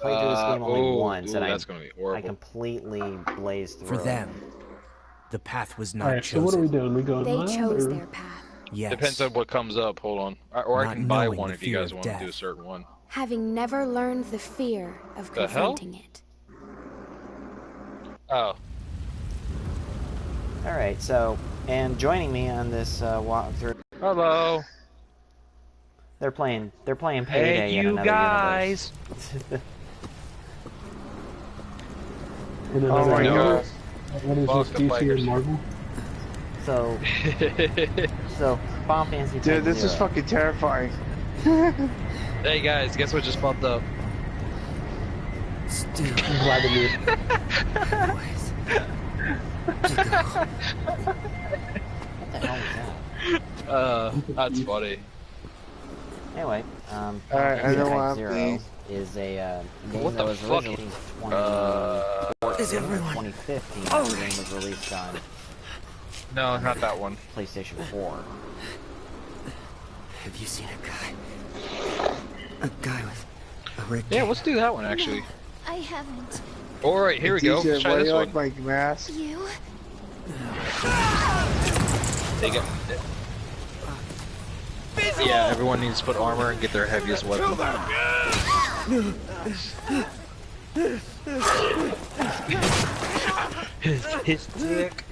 played through this game only once, and that's gonna be horrible. I completely blazed through For it. them, the path was not Alright, chosen. so what are we doing? We going They live, chose or? their path, Yes. Depends on what comes up. Hold on, or I Not can buy knowing one the if you fear guys of want to do a death. certain one. having never learned the fear of The hell? confronting it. Oh, Alright, so, and joining me on this walkthrough, hello. they're playing Payday in another guys. universe. In Oh another my universe? god. What is Fuck this, the DC or bikers. Marvel? So, Bomb Fantasy Dude, this is Type-0. fucking terrifying. Hey guys, guess what just popped up? Still, Vladimir. always. What the hell was that? That's funny. Anyway, Alright, I know what I'm Type-0 thinking. is a game What that the was fuck? originally Is everyone 2015. all The game right? was released on No, not that one. PlayStation 4. Have you seen a guy? A guy with a red Yeah, cape. let's do that one actually. I haven't. All right, here we go. DJ, Let's try why do this you one. like my mask? You? Take it. Yeah, everyone needs to put armor and get their heaviest weapon. his dick.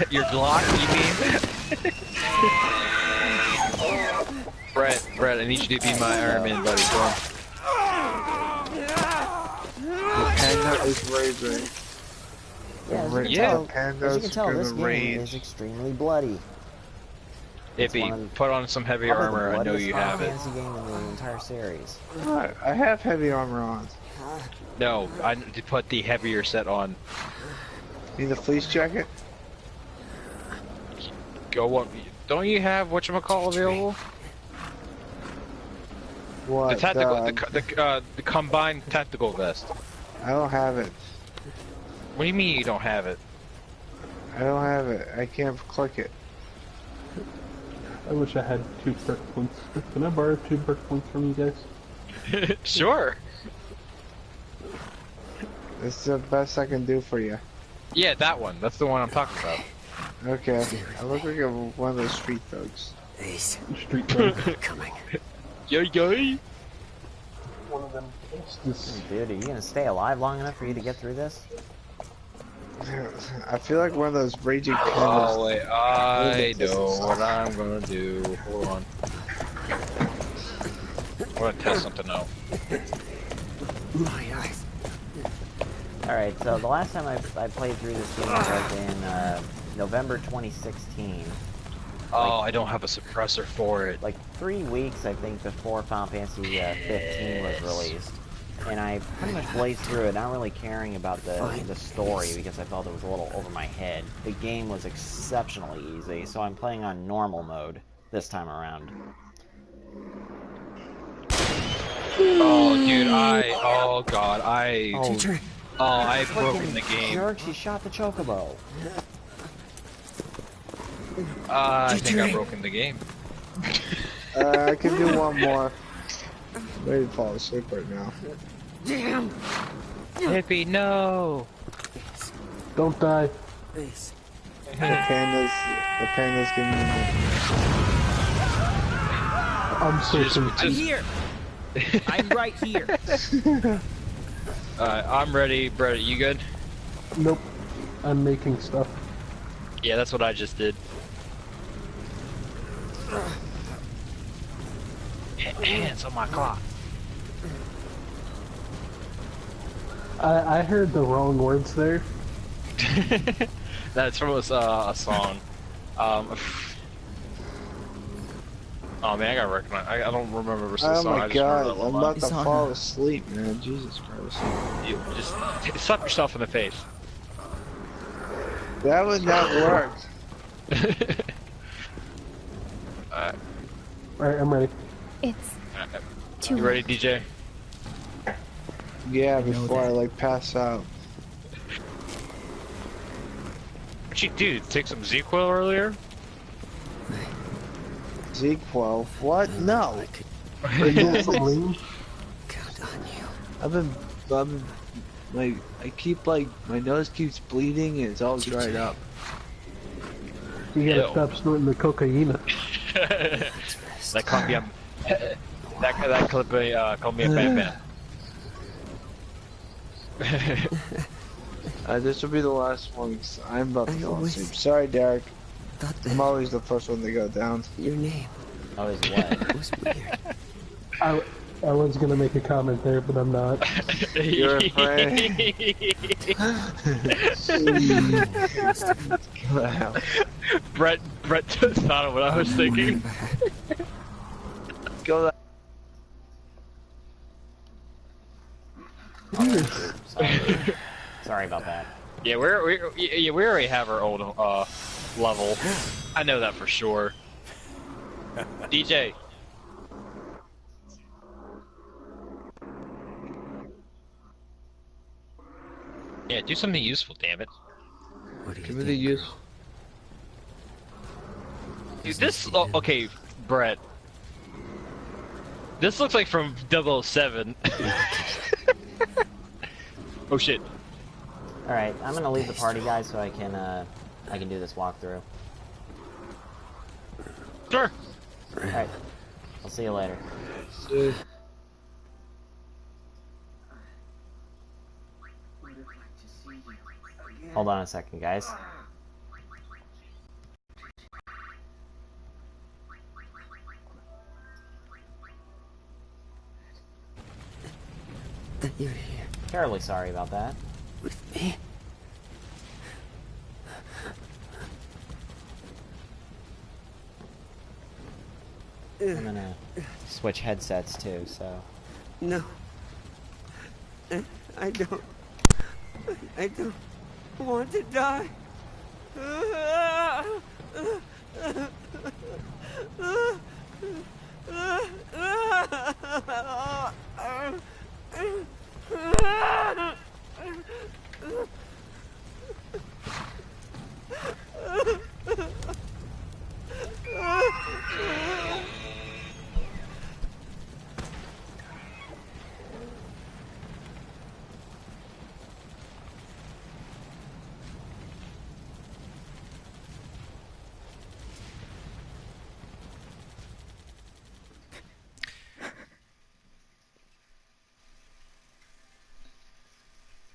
Your Glock, you mean? Brett, I need you to be my Iron Man buddy. Go on. The panda is raging. Yeah, as you can Yeah. tell, Panda's as you can tell gonna this game rage. is extremely bloody. Ippy, one of- put on some heavier Probably the armor. I know bloodiest you Final have it. Fantasy game in the entire series. What? I have heavy armor on. No, I need to put the heavier set on. Need the fleece jacket? Go on. Don't you have whatchamacall available? What? The tactical, the combined tactical vest. I don't have it. What do you mean you don't have it? I don't have it. I can't click it. I wish I had 2 perk points. Can I borrow 2 perk points from you guys? Sure. It's the best I can do for you. Yeah, that one. That's the one I'm talking about. Okay. I look like one of those street thugs. Ace, Street Dog. coming. Yay! One of them. This, Dude, are you gonna stay alive long enough for you to get through this? I feel like one of those raging Oh pandas. wait, I know what I'm gonna do. Hold on. I'm gonna test something out. My eyes. Alright, so the last time I played through this game was in November 2016. Oh, I don't have a suppressor for it. Like 3 weeks, I think, before Final Fantasy 15 was released. And I pretty much blazed through it, not really caring about the story because I felt it was a little over my head. The game was exceptionally easy, so I'm playing on normal mode this time around. Oh, dude, oh god, Teacher, I've broken the game. Jerk, she shot the chocobo. I think I've broken the game. I can do one more. I'm ready to fall asleep right now. Hippie, no! don't die. Ace. The panda's giving me. I'm so Just- confused. Here. I'm right here. I'm ready. Brett, you good? Nope. I'm making stuff. Yeah, that's what I just did. Hands on my clock. I heard the wrong words there. That's from a song. Oh man, I gotta recognize. I don't remember the song. Oh my I just god, remember the I'm line. about to It's on fall now. asleep, man. Jesus Christ. You just slap yourself in the face. That would not work. Alright, Alright, I'm ready. It's too you ready, DJ? Yeah, before I like pass out. What'd you do? Take some Z-Quil earlier? ZQL? What? No. Are you on some lean? Count on you. I've been, like, I keep like, my nose keeps bleeding and it's all dried up. You gotta Ew. stop snorting the cocaine. That called me a that clip called me a bad man. This will be the last one 'cause I'm about to I fall always- asleep. Sorry, Derek. Thought that I'm always the first one to go down. your name Oh, is what? was weird. I was gonna make a comment there, but I'm not. You're afraid. Wow. Brett just thought of what I was thinking. Go that. Sorry. Sorry about that. Yeah, we already have our old level. I know that for sure. DJ. Yeah, do something useful, damn it. What do you Give me think? the use. Dude, this okay, Brett. This looks like from 007. Oh shit. Alright, I'm gonna leave the party, guys, so I can do this walkthrough. Sure. Alright. I'll see you later. Hold on a second, guys. That you're here Terribly sorry about that. with me. I'm gonna switch headsets too, so. No. I don't. I don't want to die.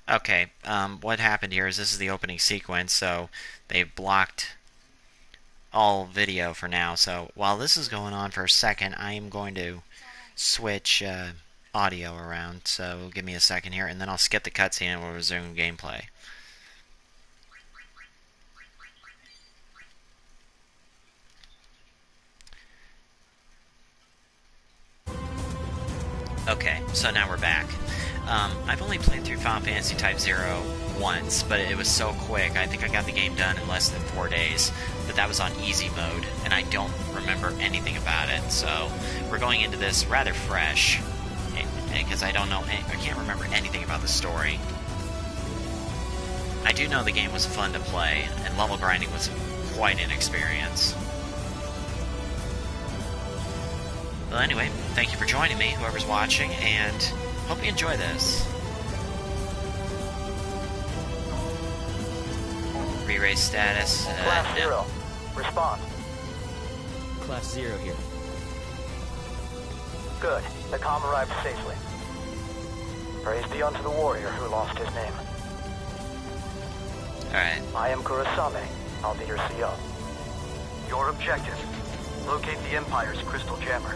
Okay, what happened here is this is the opening sequence, so they've blocked all video for now. So while this is going on for a second, I am going to switch audio around. So give me a second here, and then I'll skip the cutscene and we'll resume gameplay. Okay, so now we're back. I've only played through Final Fantasy Type-0 once, but it was so quick. I think I got the game done in less than 4 days, but that was on easy mode, and I don't remember anything about it. So we're going into this rather fresh, because I can't remember anything about the story. I do know the game was fun to play, and level grinding was quite an experience. Well, anyway, thank you for joining me, whoever's watching, and hope you enjoy this. Re-race status. Class 0. Respond. Class 0 here. Good. The comm arrived safely. Praise be unto the warrior who lost his name. Alright. I am Kurasame. I'll be your CO. Your objective. Locate the Empire's crystal jammer.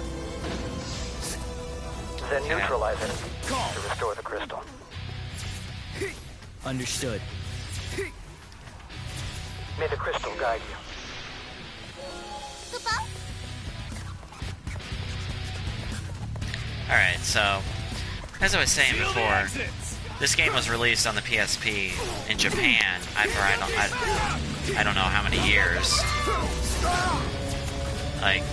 Then neutralize it to restore the crystal. Understood. May the crystal guide you. Alright, so, as I was saying before, this game was released on the PSP in Japan for I don't know how many years. Like,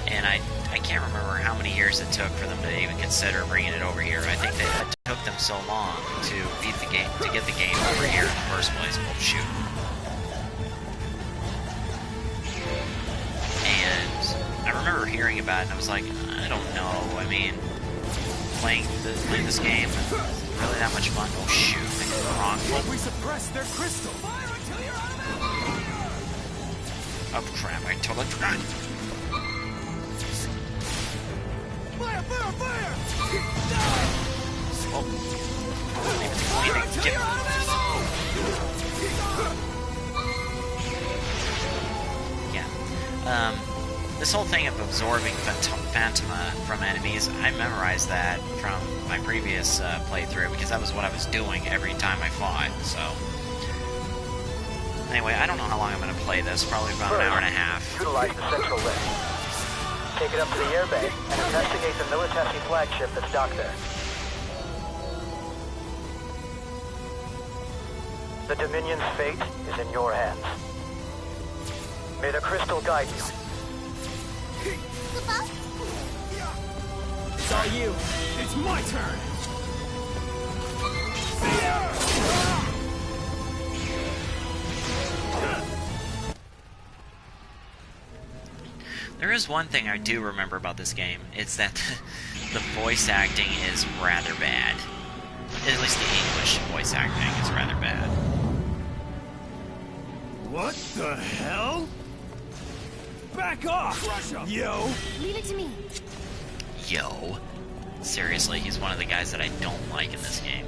and I can't remember how many years it took for them to even consider bringing it over here. I think it took them so long to beat the game, to get the game over here in the first place. Oh shoot! And I remember hearing about it, and I was like, I don't know. I mean, playing this game, is really that much fun? Oh shoot! I did the wrong thing. We suppress their crystal. Fire until you're out of ammo. Oh crap! I totally forgot. Fire! Fire! Fire! Oh. Fire until you're out of ammo. Yeah. This whole thing of absorbing Phantoma from enemies, I memorized that from my previous playthrough because that was what I was doing every time I fought, so... Anyway, I don't know how long I'm going to play this, probably about an hour and a half. Utilize the central lift. Take it up to the airbay and investigate the Militesi flagship that's docked there. The Dominion's fate is in your hands. May the crystal guide you. It's all you. It's my turn. There is one thing I do remember about this game. It's that the voice acting is rather bad. At least the English voice acting is rather bad. What the hell? Back off, yo! Leave it to me. Yo. Seriously, he's one of the guys that I don't like in this game.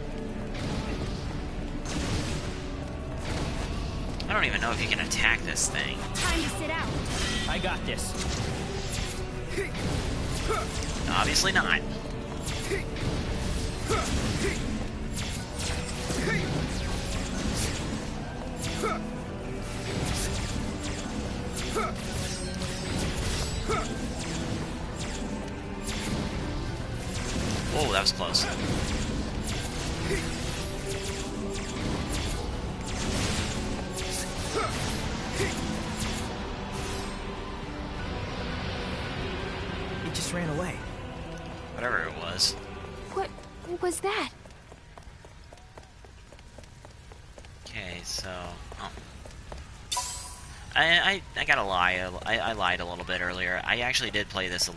I don't even know if you can attack this thing. Time to sit out. I got this. Obviously not. Whoa, that was close. It just ran away. Whatever it was. What was that? Okay, so... Oh. I gotta lie. I lied a little bit earlier. I actually did play this a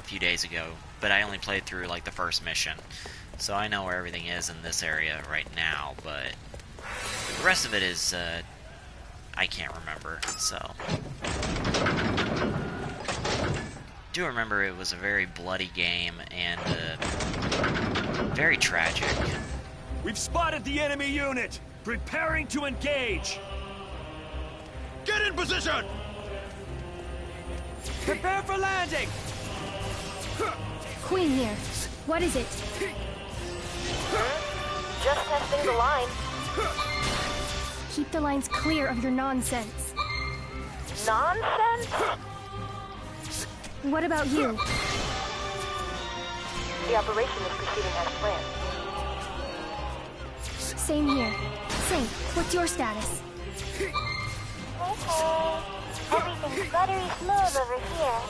few days ago, but I only played through, like, the first mission. So I know where everything is in this area right now, but the rest of it is, I can't remember, so... I do remember it was a very bloody game, and, very tragic. We've spotted the enemy unit! Preparing to engage! Get in position! Prepare for landing! Queen here. What is it? Just testing the line. Keep the lines clear of your nonsense. Nonsense? What about you? The operation is proceeding as planned. Same here. Same. What's your status? Okay. Everything's buttery smooth over here.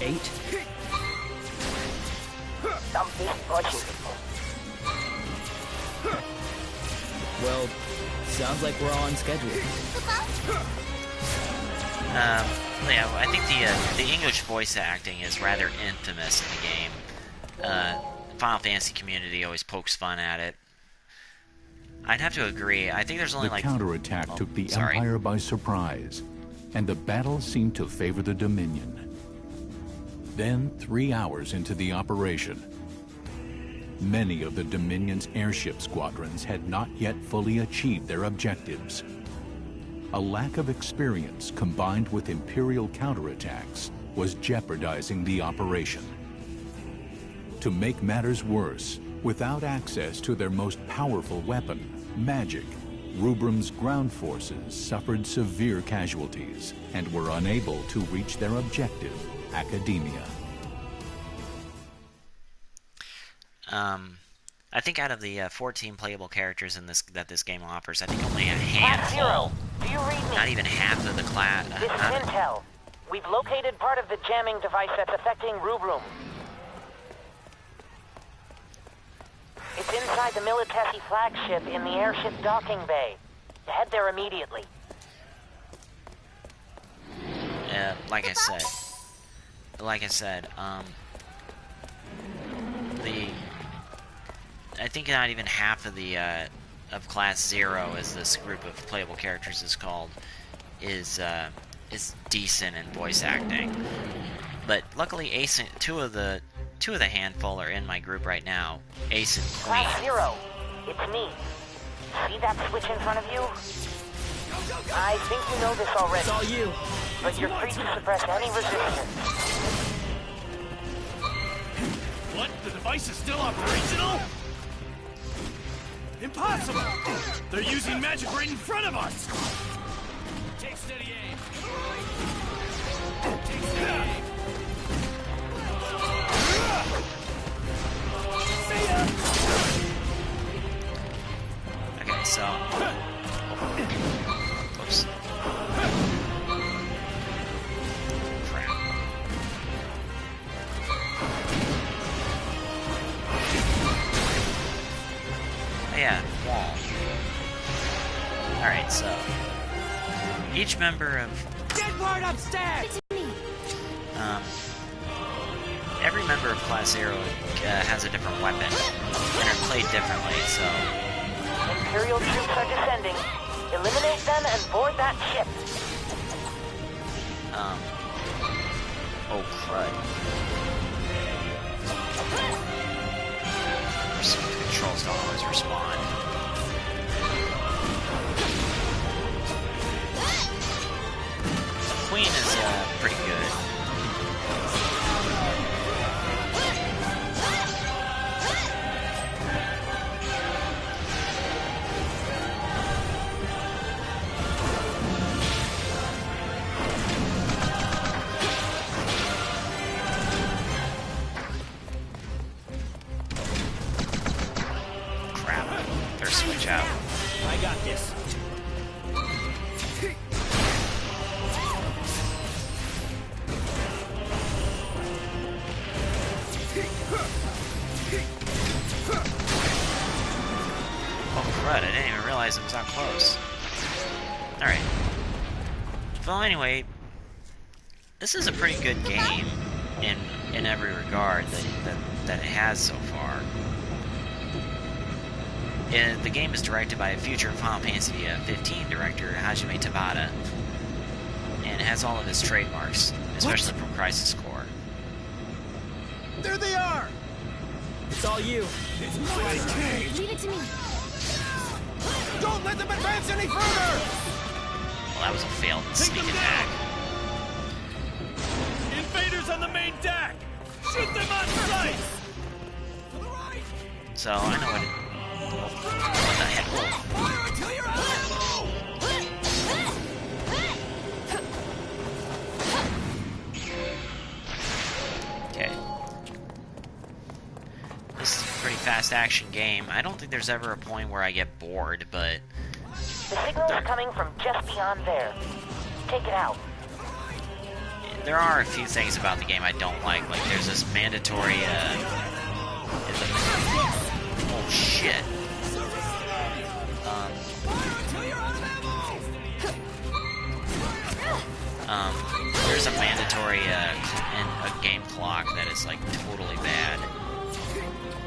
8. I'm busy watching people. Well, sounds like we're on schedule. Yeah, I think the English voice acting is rather infamous in the game. Final Fantasy community always pokes fun at it. I'd have to agree. I think there's only The counterattack took the Empire by surprise, and the battle seemed to favor the Dominion. Then, 3 hours into the operation, many of the Dominion's airship squadrons had not yet fully achieved their objectives. A lack of experience combined with Imperial counterattacks was jeopardizing the operation. To make matters worse, without access to their most powerful weapon, magic, Rubrum's ground forces suffered severe casualties and were unable to reach their objective, Academia. I think out of the 14 playable characters in this game offers, I think only a handful. Class 0, do you read me? Not even half of the class. This is Intel. We've located part of the jamming device that's affecting Rubrum. It's inside the Militesi flagship in the airship docking bay. Head there immediately. Like I said, I think not even half of the of Class 0, as this group of playable characters is called, is decent in voice acting. But luckily, Ace, two of the handful are in my group right now. Ace and Queen. Class 0, it's me. See that switch in front of you? I think you know this already. It's all you. But you're free to suppress any resistance. What? The device is still operational? Impossible! They're using magic right in front of us! Take steady aim. Take steady aim. See ya! Okay, so... Oops. Crap. Yeah, wall. Alright, so... Each member of... Get word upstairs! Every member of Class 0 has a different weapon, and are played differently, so... Imperial troops are descending. Eliminate them and board that ship. Oh, crud. Controls don't always respond. Queen is, pretty good. Switch out. I got this. Oh crud, I didn't even realize it was that close. Alright. Well, anyway, this is a pretty good game in every regard that it has so far. The game is directed by a future Final Fantasy 15 director, Hajime Tabata, and has all of his trademarks, especially from Crisis Core. There they are! It's all you. Leave it to me. Don't let them advance any further! Well, that was a failed sneak attack. Invaders on the main deck! Shoot them on sight! To the right! So, I know what it... What the heck? Fire until you're out of ammo! Okay. This is a pretty fast action game. I don't think there's ever a point where I get bored, but... The signals are coming from just beyond there. Take it out. There are a few things about the game I don't like. Like, there's this mandatory, oh, shit. There's a mandatory game clock that is like totally bad,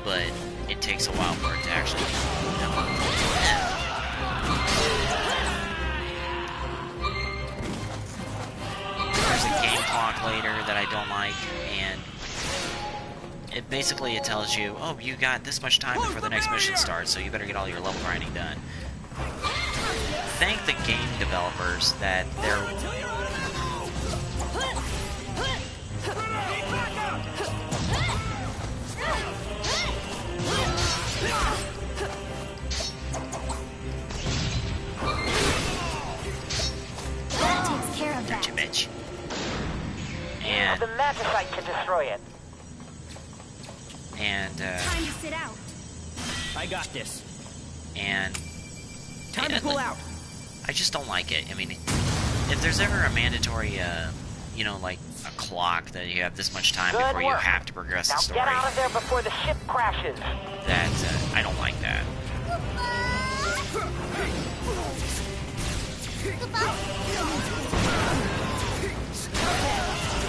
but it takes a while for it to actually. There's a game clock later that I don't like, and it basically tells you, oh, you got this much time before the next mission starts, so you better get all your level grinding done. Thank the game developers that they're Takes care of that. bitch. And The magicite to destroy it. and Time to sit out. I got this. and Time to pull out. I just don't like it. I mean, if there's ever a mandatory, you know, like a clock that you have this much time before you have to progress the story. Get out of there before the ship crashes. That, I don't like that.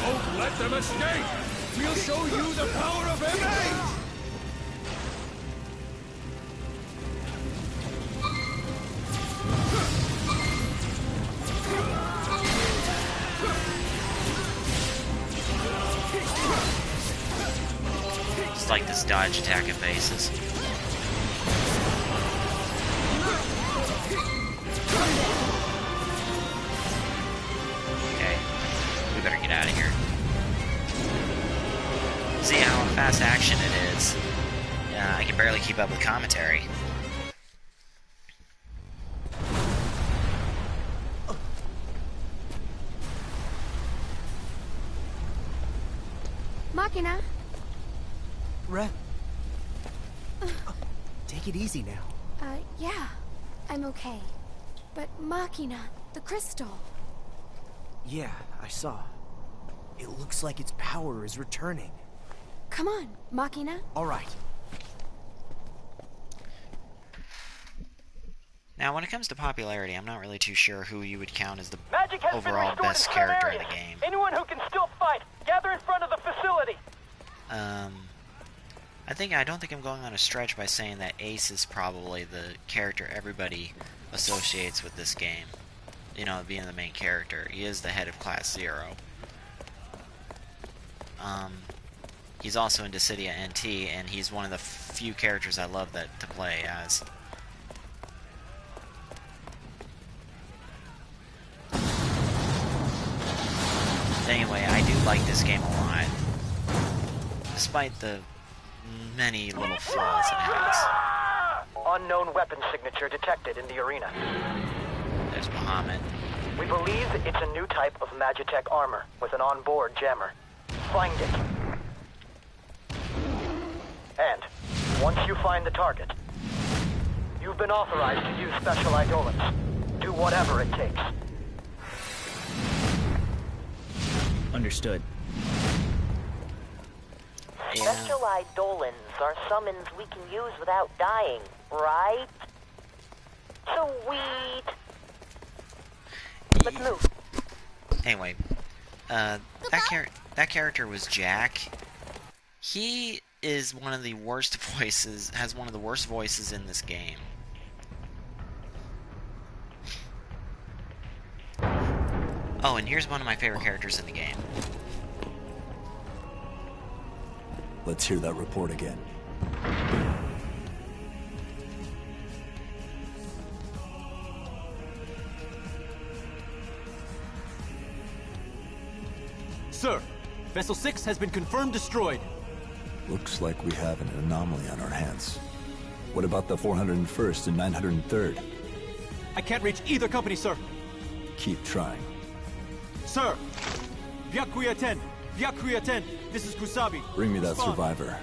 Don't let them escape! We'll show you the power of MA! It's like this dodge attack at bases. Okay, we better get out of here. See how fast action it is. I can barely keep up with commentary. Machina? Take it easy now. Yeah. I'm okay. But Machina, the crystal. Yeah, I saw. It looks like its power is returning. Come on, Machina. All right. Now, when it comes to popularity, I'm not really too sure who you would count as the Magic has overall been best restored in some character in areas. the game. Anyone who can still fight, gather in front of the facility. I don't think I'm going on a stretch by saying that Ace is probably the character everybody associates with this game. You know, being the main character. He is the head of Class 0. He's also in Dissidia NT, and he's one of the few characters I love to play as. Anyway, I do like this game a lot, despite the many little flaws it has. Unknown weapon signature detected in the arena. There's Muhammad. We believe it's a new type of Magitech armor with an onboard jammer. Find it. And once you find the target, you've been authorized to use special eidolons. Do whatever it takes. Understood. Yeah. Special eidolons are summons we can use without dying, right? Sweet. Let's move. Anyway, that character was Jack. He is one of the worst voices, has one of the worst voices in this game. Oh, and here's one of my favorite characters in the game. Let's hear that report again. Sir, Vessel 6 has been confirmed destroyed. Looks like we have an anomaly on our hands. What about the 401st and 903rd? I can't reach either company, sir. Keep trying. Sir! Byakuya 10! Byakuya 10! This is Kusabi. Bring me that Respond. survivor.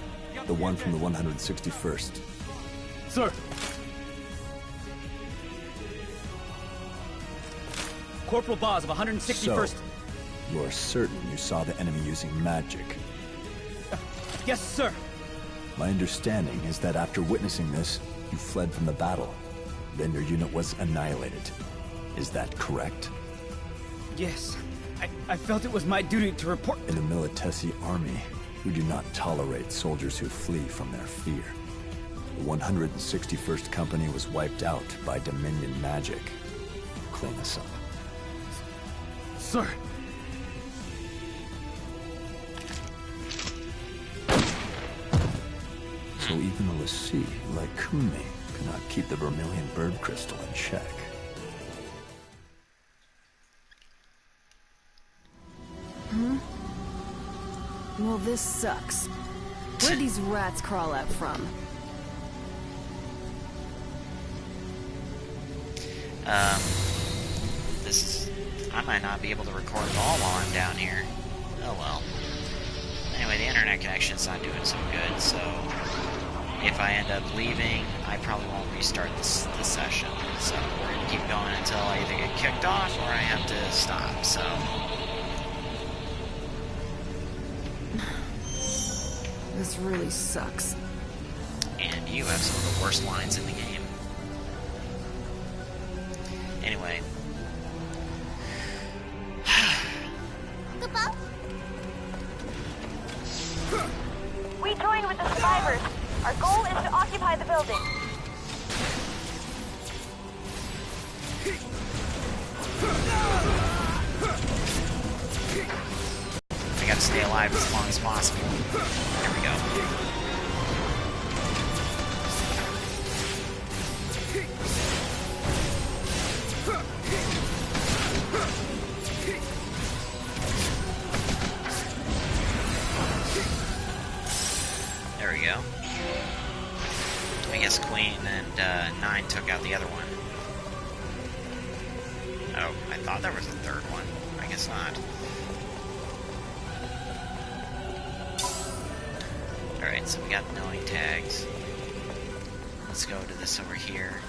The one from the 161st. Sir! Corporal Boz of 161st. So, you're certain you saw the enemy using magic? Yes, sir! My understanding is that after witnessing this, you fled from the battle. Then your unit was annihilated. Is that correct? Yes. I felt it was my duty to report. In the Militesi army, we do not tolerate soldiers who flee from their fear. The 161st Company was wiped out by Dominion magic. Clean us up. Sir! So even a Lassie like Kumi cannot keep the Vermilion Bird Crystal in check. Well, this sucks. Where'd these rats crawl out from? I might not be able to record at all while I'm down here. Oh well. Anyway, the internet connection's not doing so good, so if I end up leaving, I probably won't restart this session. So we're gonna keep going until I either get kicked off or I have to stop, so This really sucks. And you have some of the worst lines in the game. Anyway. We join with the survivors. Our goal is to occupy the building. I gotta stay alive as long as possible. There we go. There we go. I guess Queen and 9 took out the other one. Oh, I thought there was a third one. I guess not. Alright, so we got knowing tags. Let's go to this over here.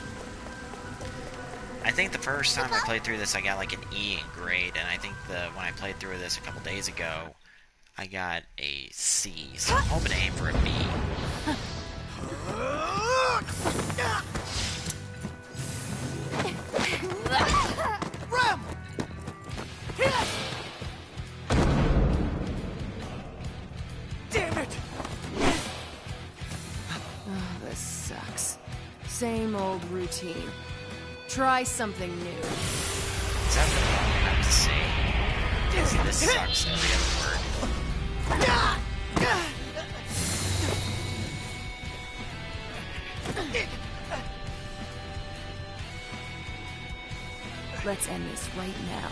I think the first time I played through this, I got like an E in grade, and I think when I played through this a couple days ago, I got a C, so I'm hoping to aim for a B. Damn it! Oh, this sucks. Same old routine. Try something new. Is that what I have to say? Yes, this sucks every other word. Let's end this right now.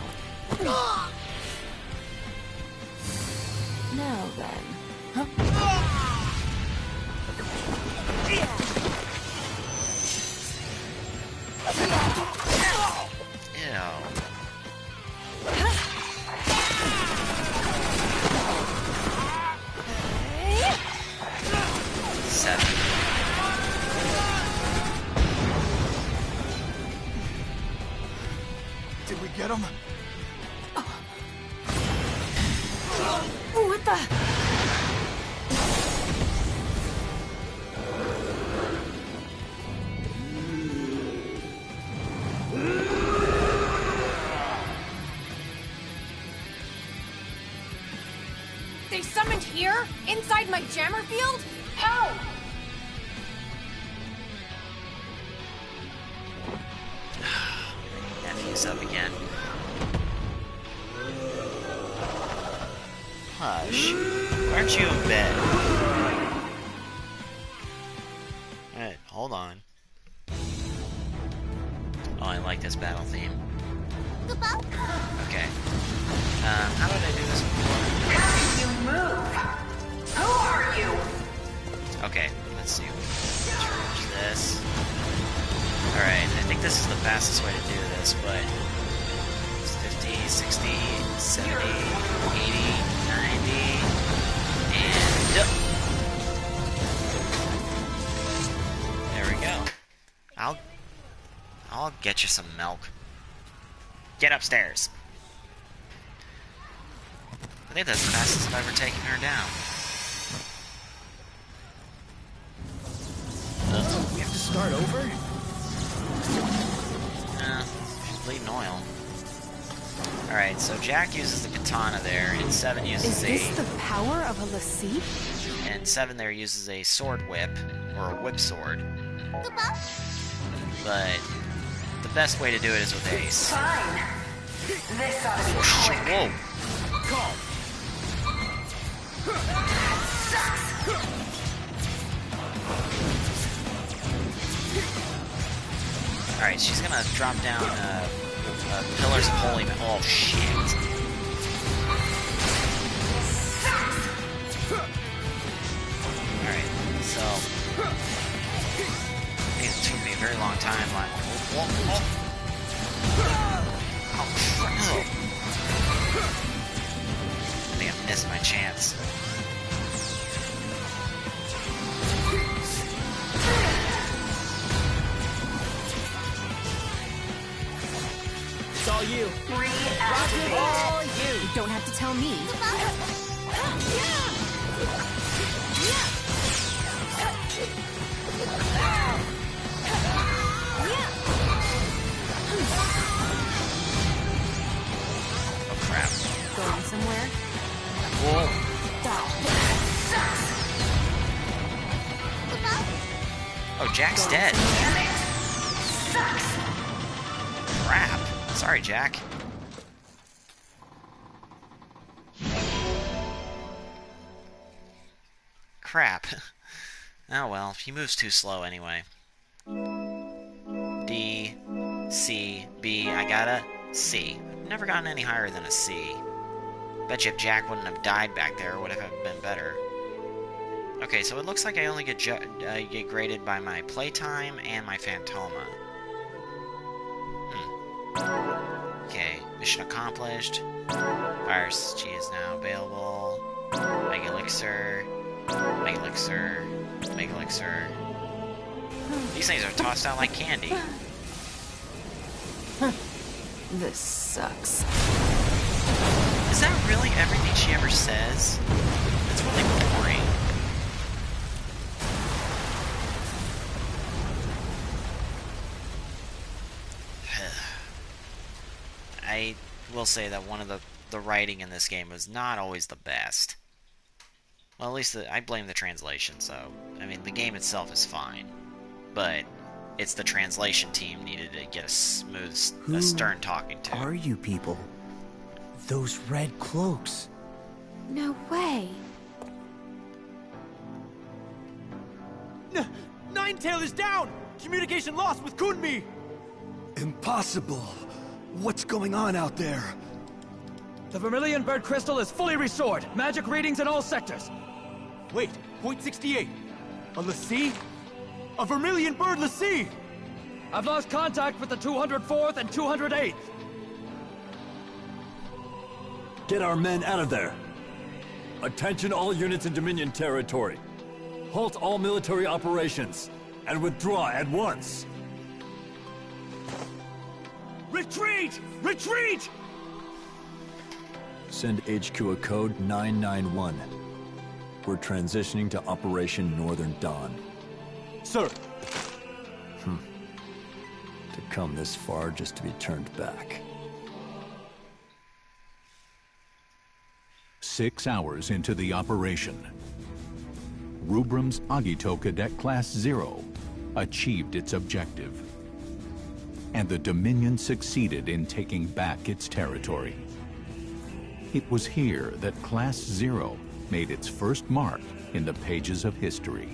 Now then. Did we get him? What the? They summoned here? Inside my jammer field? How? Nephew's up again. Hush. Why aren't you in bed? Alright, hold on. Oh, I like this battle theme. Okay. How did I do this before? How did you move? Who are you? Okay, let's see. Charge this. Alright, I think this is the fastest way to do this, but... It's 50, 60, 70, 80, 90... And... There we go. I'll get you some milk. Get upstairs. I think that's the fastest I've ever taken her down. We have to start over? She's bleeding oil. Alright, so Jack uses the katana there, and 7 uses Is this the power of a lassie? And 7 there uses a sword whip, or a whip sword. But the best way to do it is with Ace. Fine. This ought to be quick. Whoa! Alright, she's gonna drop down pillars of holy... Oh, shit. Alright, so... It took me a very long time. Like, oh. Oh, crap. I think I missed my chance. It's all you. All you. You don't have to tell me. Oh crap. Going somewhere? Whoa. Oh, Jack's dead. Crap. Sorry, Jack. Crap. Oh well, he moves too slow anyway. D, C, B, I got a C. I've never gotten any higher than a C. Bet you if Jack wouldn't have died back there, it would have been better. Okay, so it looks like I only get graded by my playtime and my Phantoma. Okay, mission accomplished. Fire SG is now available. Mega Elixir. Mega Elixir. Mega Elixir. These things are tossed out like candy. This sucks. Is that really everything she ever says? It's really boring. I will say that one of the writing in this game was not always the best. Well, at least I blame the translation, so... I mean, the game itself is fine. But it's the translation team needed to get a smooth, a stern talking to. Who are you people? Those red cloaks. No way. Ninetail is down! Communication lost with Kunmi! Impossible. What's going on out there? The Vermilion Bird Crystal is fully restored. Magic readings in all sectors. Wait, point 68. A Lassie? A Vermilion Bird Lassie! I've lost contact with the 204th and 208th. Get our men out of there. Attention all units in Dominion territory. Halt all military operations and withdraw at once. Retreat! Retreat! Send HQ a code 991. We're transitioning to Operation Northern Dawn. Sir. To come this far just to be turned back. 6 hours into the operation, Rubrum's Agito Cadet Class 0 achieved its objective, and the Dominion succeeded in taking back its territory. It was here that Class 0 made its first mark in the pages of history.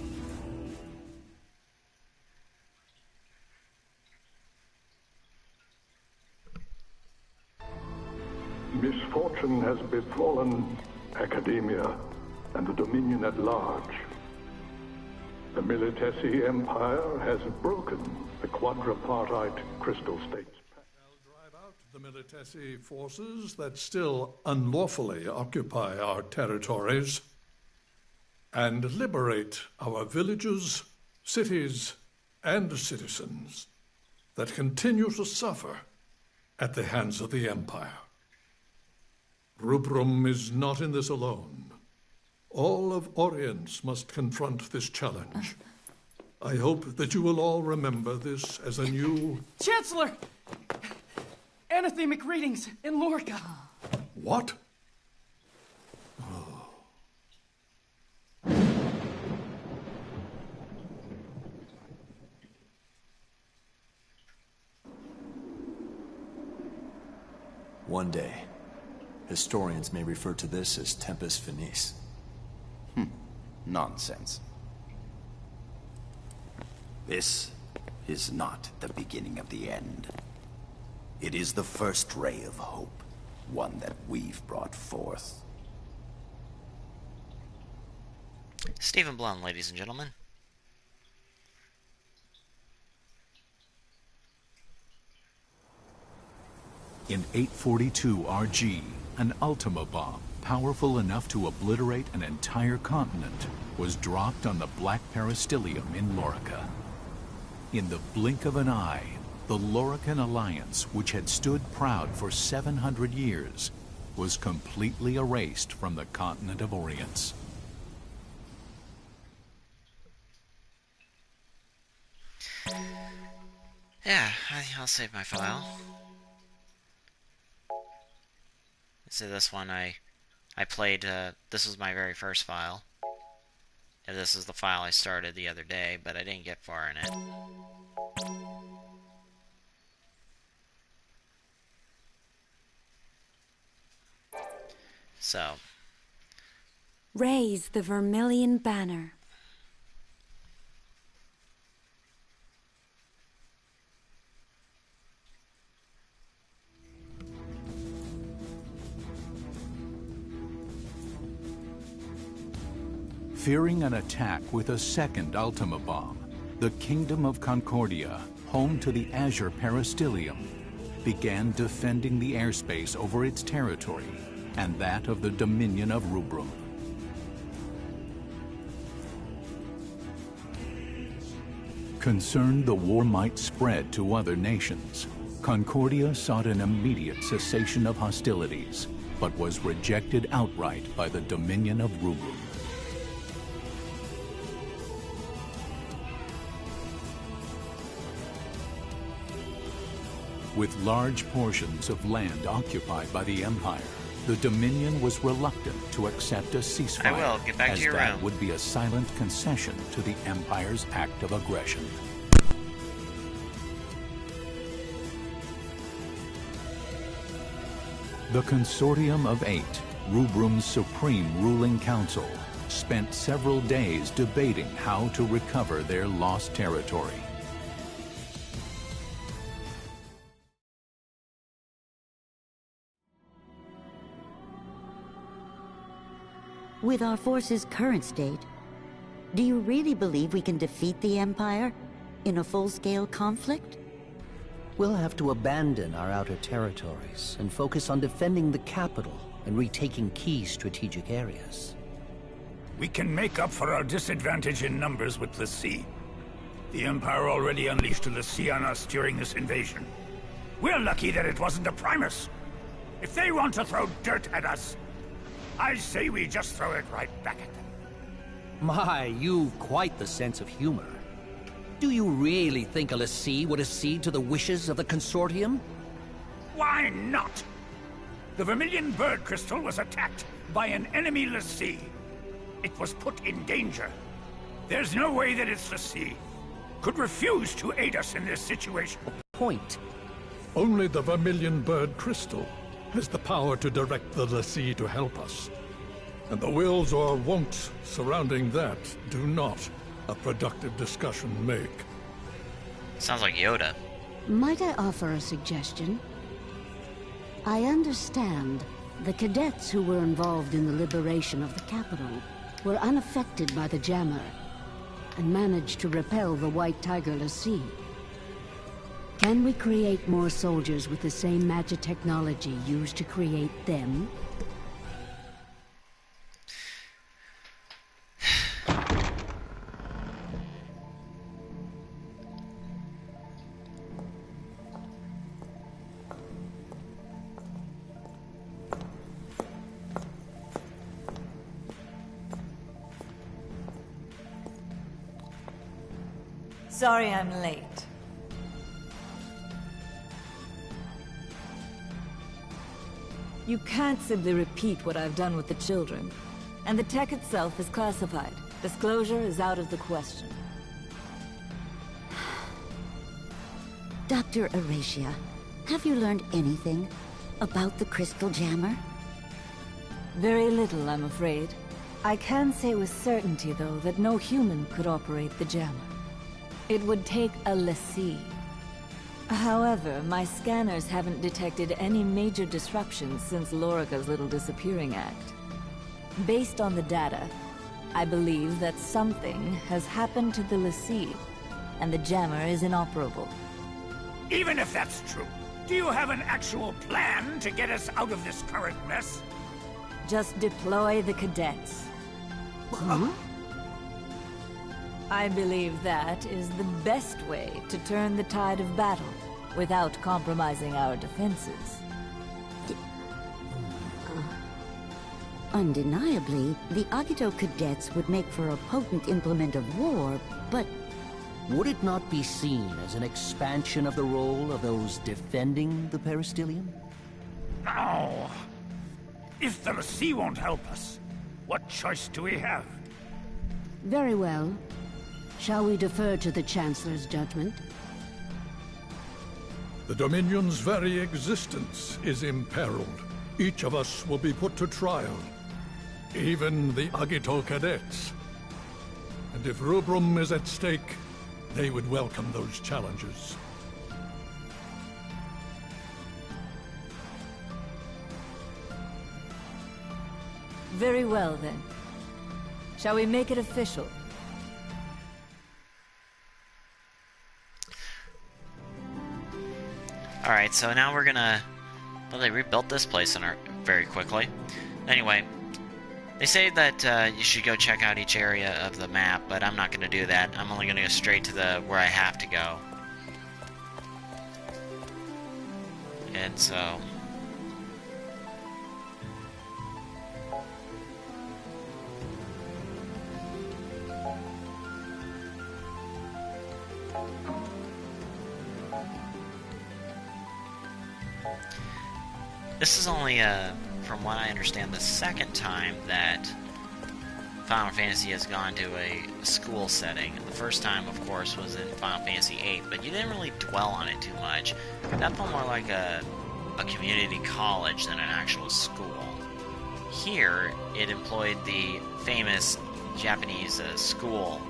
Misfortune has befallen academia and the Dominion at large. The Militesi Empire has broken the quadripartite Crystal States. The Militesi forces that still unlawfully occupy our territories and liberate our villages, cities, and citizens that continue to suffer at the hands of the Empire. Rubrum is not in this alone. All of Orience must confront this challenge. I hope that you will all remember this as a new... Chancellor! Anathemic readings in Lorica. What? One day, historians may refer to this as Tempus Finis. Nonsense. This is not the beginning of the end. It is the first ray of hope, one that we've brought forth. Stephen Blum, ladies and gentlemen. In 842 RG, an Ultima bomb, powerful enough to obliterate an entire continent, was dropped on the Black Peristilium in Lorica. In the blink of an eye, the Lorican Alliance, which had stood proud for 700 years, was completely erased from the continent of Orience. Yeah, I'll save my file. So this one I played, this was my very first file. And this is the file I started the other day, but I didn't get far in it. So. Raise the Vermilion Banner. Fearing an attack with a second Ultima bomb, the Kingdom of Concordia, home to the Azure Peristilium, began defending the airspace over its territory and that of the Dominion of Rubrum. Concerned the war might spread to other nations, Concordia sought an immediate cessation of hostilities, but was rejected outright by the Dominion of Rubrum. With large portions of land occupied by the Empire, the Dominion was reluctant to accept a ceasefire, I will. Get back as to your that room. would be a silent concession to the Empire's act of aggression. The Consortium of Eight, Rubrum's supreme ruling council, spent several days debating how to recover their lost territory. With our force's current state, do you really believe we can defeat the Empire in a full-scale conflict? We'll have to abandon our outer territories and focus on defending the capital and retaking key strategic areas. We can make up for our disadvantage in numbers with the sea. The Empire already unleashed the sea on us during this invasion. We're lucky that it wasn't a Primus. If they want to throw dirt at us, I say we just throw it right back at them. My, you've quite the sense of humor. Do you really think a Lassie would accede to the wishes of the Consortium? Why not? The Vermilion Bird Crystal was attacked by an enemy Lassie. It was put in danger. There's no way that its Lassie could refuse to aid us in this situation. Point. Only the Vermilion Bird Crystal has the power to direct the Lassie to help us. And the wills or won'ts surrounding that do not a productive discussion make. Sounds like Yoda. Might I offer a suggestion? I understand the cadets who were involved in the liberation of the capital were unaffected by the jammer and managed to repel the White Tiger Lassie. Can we create more soldiers with the same magic technology used to create them? Sorry I'm late. You can't simply repeat what I've done with the children. And the tech itself is classified. Disclosure is out of the question. Dr. Aracia, have you learned anything about the Crystal Jammer? Very little, I'm afraid. I can say with certainty, though, that no human could operate the jammer. It would take a Lassie. However, my scanners haven't detected any major disruptions since Lorica's little disappearing act. Based on the data, I believe that something has happened to the Lassie, and the jammer is inoperable. Even if that's true, do you have an actual plan to get us out of this current mess? Just deploy the cadets. Huh? I believe that is the best way to turn the tide of battle without compromising our defenses. Undeniably, the Agito cadets would make for a potent implement of war, but would it not be seen as an expansion of the role of those defending the peristilium? No. If the sea won't help us, what choice do we have? Very well. Shall we defer to the Chancellor's judgment? The Dominion's very existence is imperiled. Each of us will be put to trial. Even the Agito cadets. And if Rubrum is at stake, they would welcome those challenges. Very well, then. Shall we make it official? Alright, so now we're gonna... Well, they rebuilt this place very quickly. Anyway, they say that you should go check out each area of the map, but I'm not gonna do that. I'm only gonna go straight to where I have to go. And so... This is only, from what I understand, the second time that Final Fantasy has gone to a school setting. The first time, of course, was in Final Fantasy VIII, but you didn't really dwell on it too much. That felt more like a community college than an actual school. Here, it employed the famous Japanese school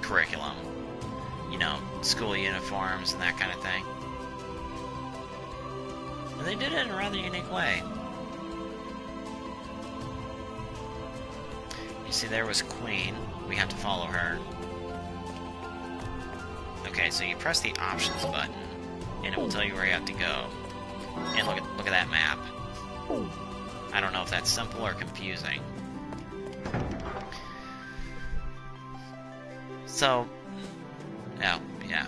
curriculum. You know, school uniforms and that kind of thing. And they did it in a rather unique way. You see, there was Queen. We have to follow her. Okay, so you press the options button, and it will tell you where you have to go. And look at that map. I don't know if that's simple or confusing. So, oh, yeah.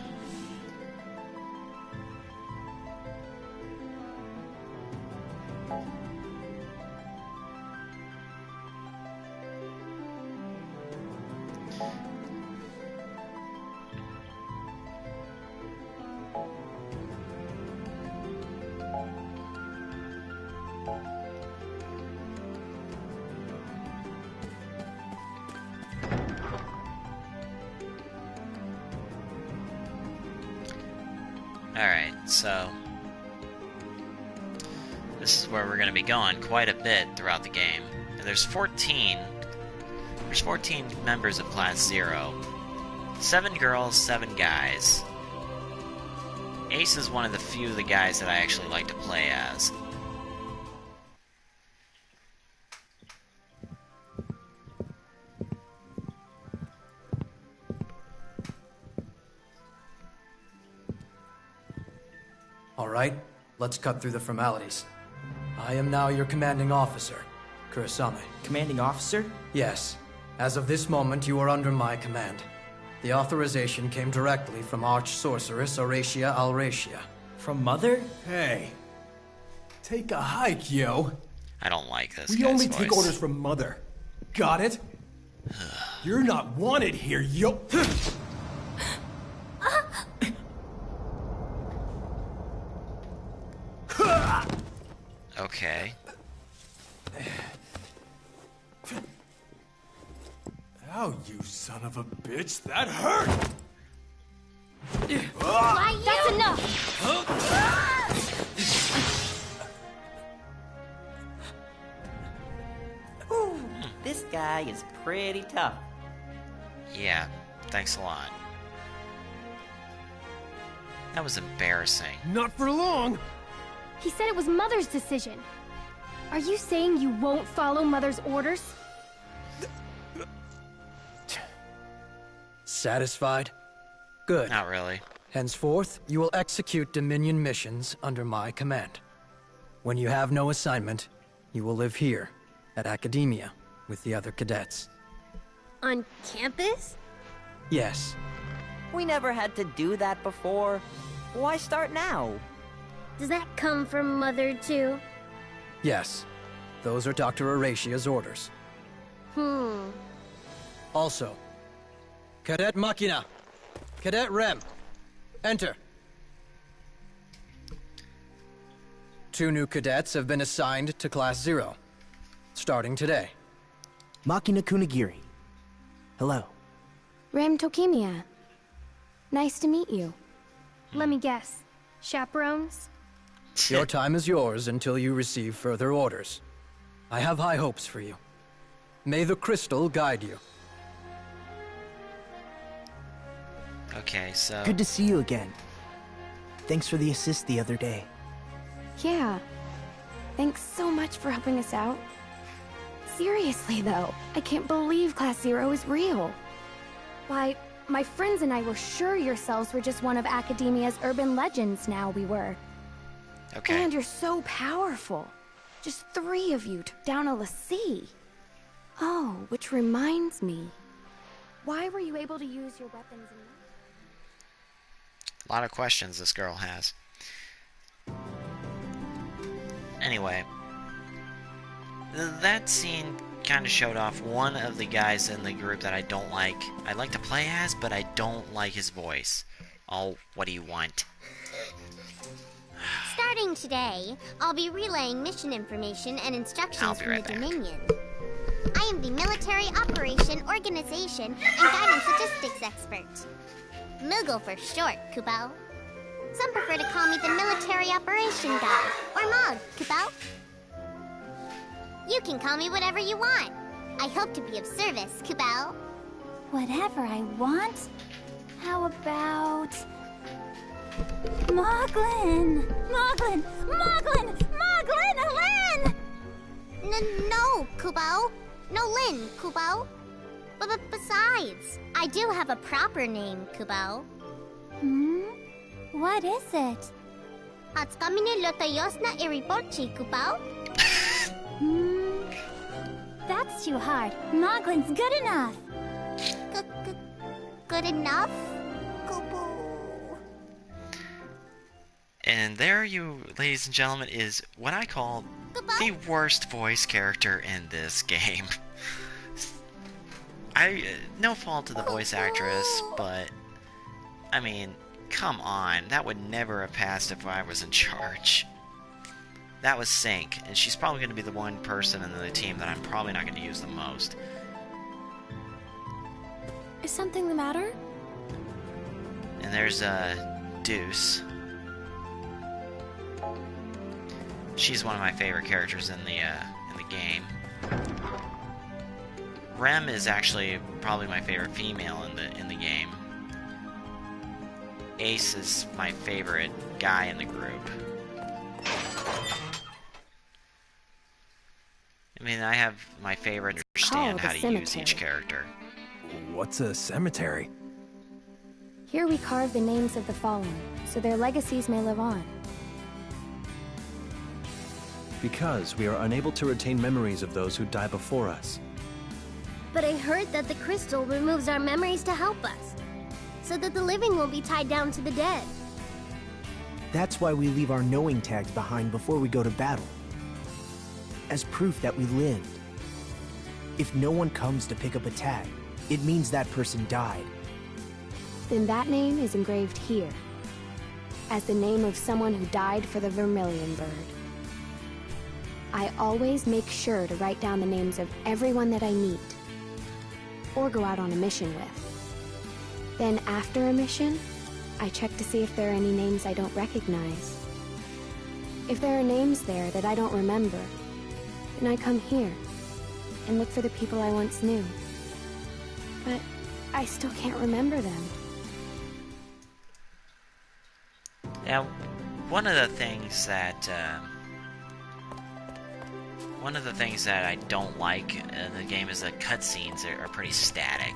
Alright, so this is where we're going to be going quite a bit throughout the game. And there's 14 members of Class 0. 7 girls, 7 guys. Ace is one of the few of the guys that I actually like to play as. Alright, let's cut through the formalities. I am now your commanding officer, Kurasame. Commanding officer? Yes. As of this moment, you are under my command. The authorization came directly from Arch-Sorceress Auracia Alracia. From Mother? Hey. Take a hike, yo. I don't like this We guy's only voice. take orders from Mother. Got it? You're not wanted here, yo. Okay. Ow, you son of a bitch, that hurt! That's enough! Ooh, this guy is pretty tough. Yeah, thanks a lot. That was embarrassing. Not for long! He said it was Mother's decision. Are you saying you won't follow Mother's orders? Satisfied? Good. Not really. Henceforth, you will execute Dominion missions under my command. When you have no assignment, you will live here, at Academia, with the other cadets. On campus? Yes. We never had to do that before. Why start now? Does that come from Mother, too? Yes. Those are Dr. Auracia's orders. Hmm. Also, Cadet Machina. Cadet Rem. Enter. 2 new cadets have been assigned to Class 0, starting today. Machina Kunigiri. Hello. Rem Tokimia. Nice to meet you. Let me guess. Chaperones? Your time is yours until you receive further orders. I have high hopes for you. May the crystal guide you. Okay, so... Good to see you again. Thanks for the assist the other day. Yeah. Thanks so much for helping us out. Seriously, though, I can't believe Class 0 is real. Why, my friends and I were sure yourselves were just one of Academia's urban legends now we were. Okay. And you're so powerful. Just 3 of you took down a l'Cie. Oh, which reminds me. Why were you able to use your weapons and... A lot of questions this girl has. Anyway, that scene kind of showed off one of the guys in the group that I don't like. I like to play as, but I don't like his voice. Oh, what do you want? Starting today, I'll be relaying mission information and instructions from the Dominion. I am the Military Operation Organization and Guidance Logistics Expert. Moogle for short, Kupo. Some prefer to call me the Military Operation Guy, or MOG, Kupo. You can call me whatever you want. I hope to be of service, Kupo. Whatever I want? How about... Moglin! Moglin! Moglin! Moglin! Lin! No, Kupo. No Lin, Kupo. Besides, I do have a proper name, Kupo. What is it? Hatskamine Lotayosna Iriporchi, Kupo. That's too hard. Moglin's good enough. Good enough? Kupo. And there you, ladies and gentlemen, is what I call the worst voice character in this game. No fault to the voice actress, but I mean, come on, that would never have passed if I was in charge. That was Sync, and she's probably going to be the one person in the team that I'm probably not going to use the most. Is something the matter? And there's Deuce. She's one of my favorite characters in the game. Rem is actually probably my favorite female in the game. Ace is my favorite guy in the group. I mean, I have my favorite understand how to use each character. What's a cemetery? Here we carve the names of the fallen, so their legacies may live on. Because we are unable to retain memories of those who die before us. But I heard that the crystal removes our memories to help us, so that the living will be tied down to the dead. That's why we leave our knowing tags behind before we go to battle. As proof that we lived. If no one comes to pick up a tag, it means that person died. Then that name is engraved here, as the name of someone who died for the Vermilion Bird. I always make sure to write down the names of everyone that I meet, or go out on a mission with. Then after a mission, I check to see if there are any names I don't recognize. If there are names there that I don't remember, then I come here and look for the people I once knew. But I still can't remember them. Now, one of the things that I don't like in the game is the cutscenes are pretty static.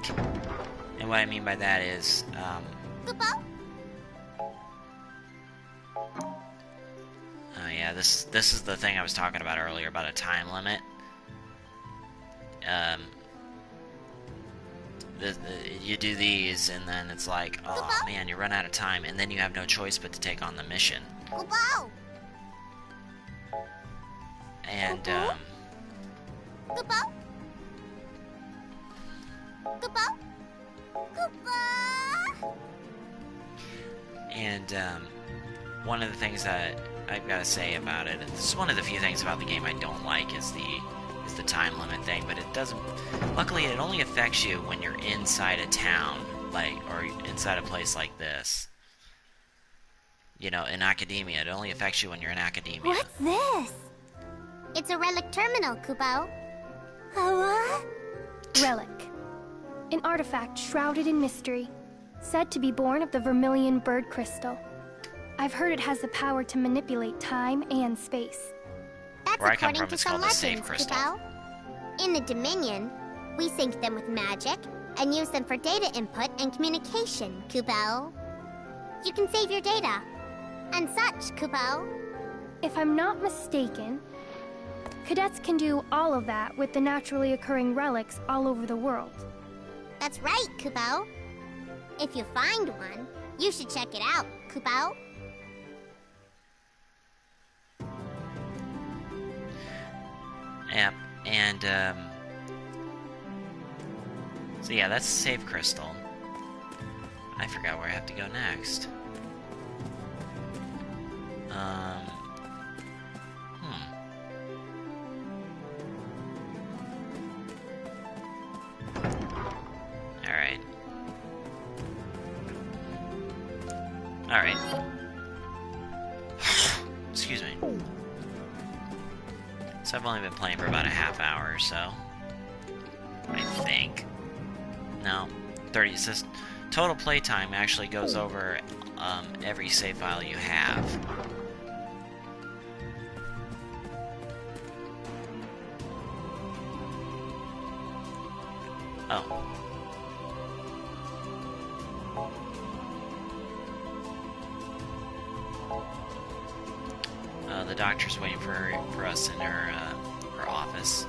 And what I mean by that is, yeah, this is the thing I was talking about earlier about a time limit. You do these, and then it's like, oh man, you run out of time, and then you have no choice but to take on the mission. And And one of the things that I've got to say about it, and this is one of the few things about the game I don't like, is the time limit thing. But it doesn't. Luckily, it only affects you when you're inside a town, or inside a place like this. You know, in Academia, it only affects you when you're in Academia. What's this? It's a relic terminal, Kupo. A what? Relic. An artifact shrouded in mystery, said to be born of the Vermilion Bird Crystal. I've heard it has the power to manipulate time and space. That's Where I come according from, to it's some called the Safe legends, Crystal. Kupo. In the Dominion, we sync them with magic and use them for data input and communication, Kupo. You can save your data. And such, Kupo. If I'm not mistaken, cadets can do all of that with the naturally occurring relics all over the world. That's right, Kupo. If you find one, you should check it out, Kupo. Yep, and so yeah, that's the Safe Crystal. I forgot where I have to go next. Alright. Alright. Excuse me. So I've only been playing for about a half hour or so. I think. No. 30. It says total playtime actually goes over every save file you have. Oh. The doctor's waiting for us in her office.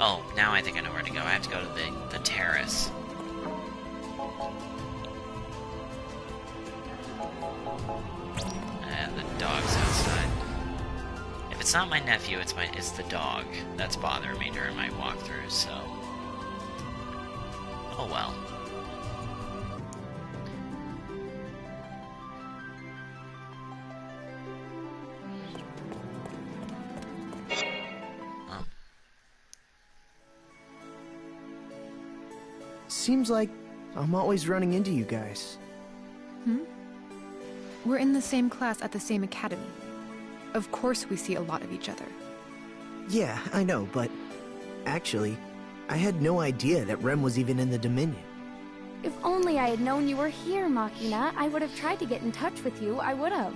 Oh, now I think I know where to go. I have to go to the terrace. And the dog's outside. If it's not my nephew, it's the dog that's bothering me during my walkthrough, so... Oh well. Seems like I'm always running into you guys. We're in the same class at the same academy. Of course we see a lot of each other. Yeah, I know, but actually, I had no idea that Rem was even in the Dominion. If only I had known you were here, Machina, I would have tried to get in touch with you. I would have.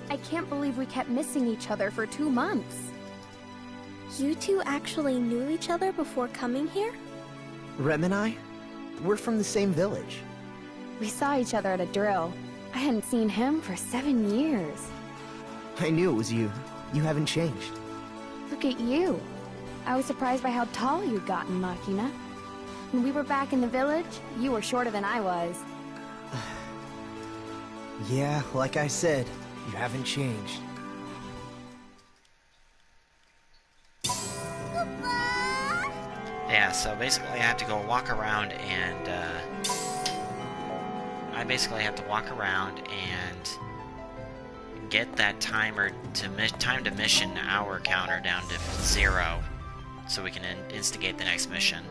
I can't believe we kept missing each other for 2 months. You two actually knew each other before coming here? Rem and I? We're from the same village. We saw each other at a drill. I hadn't seen him for 7 years. I knew it was you. You haven't changed. Look at you. I was surprised by how tall you'd gotten, Machina. When we were back in the village, you were shorter than I was. Yeah, like I said, you haven't changed. Yeah, so basically I have to go walk around and, I basically have to walk around and get that time to mission hour counter down to 0, so we can instigate the next mission.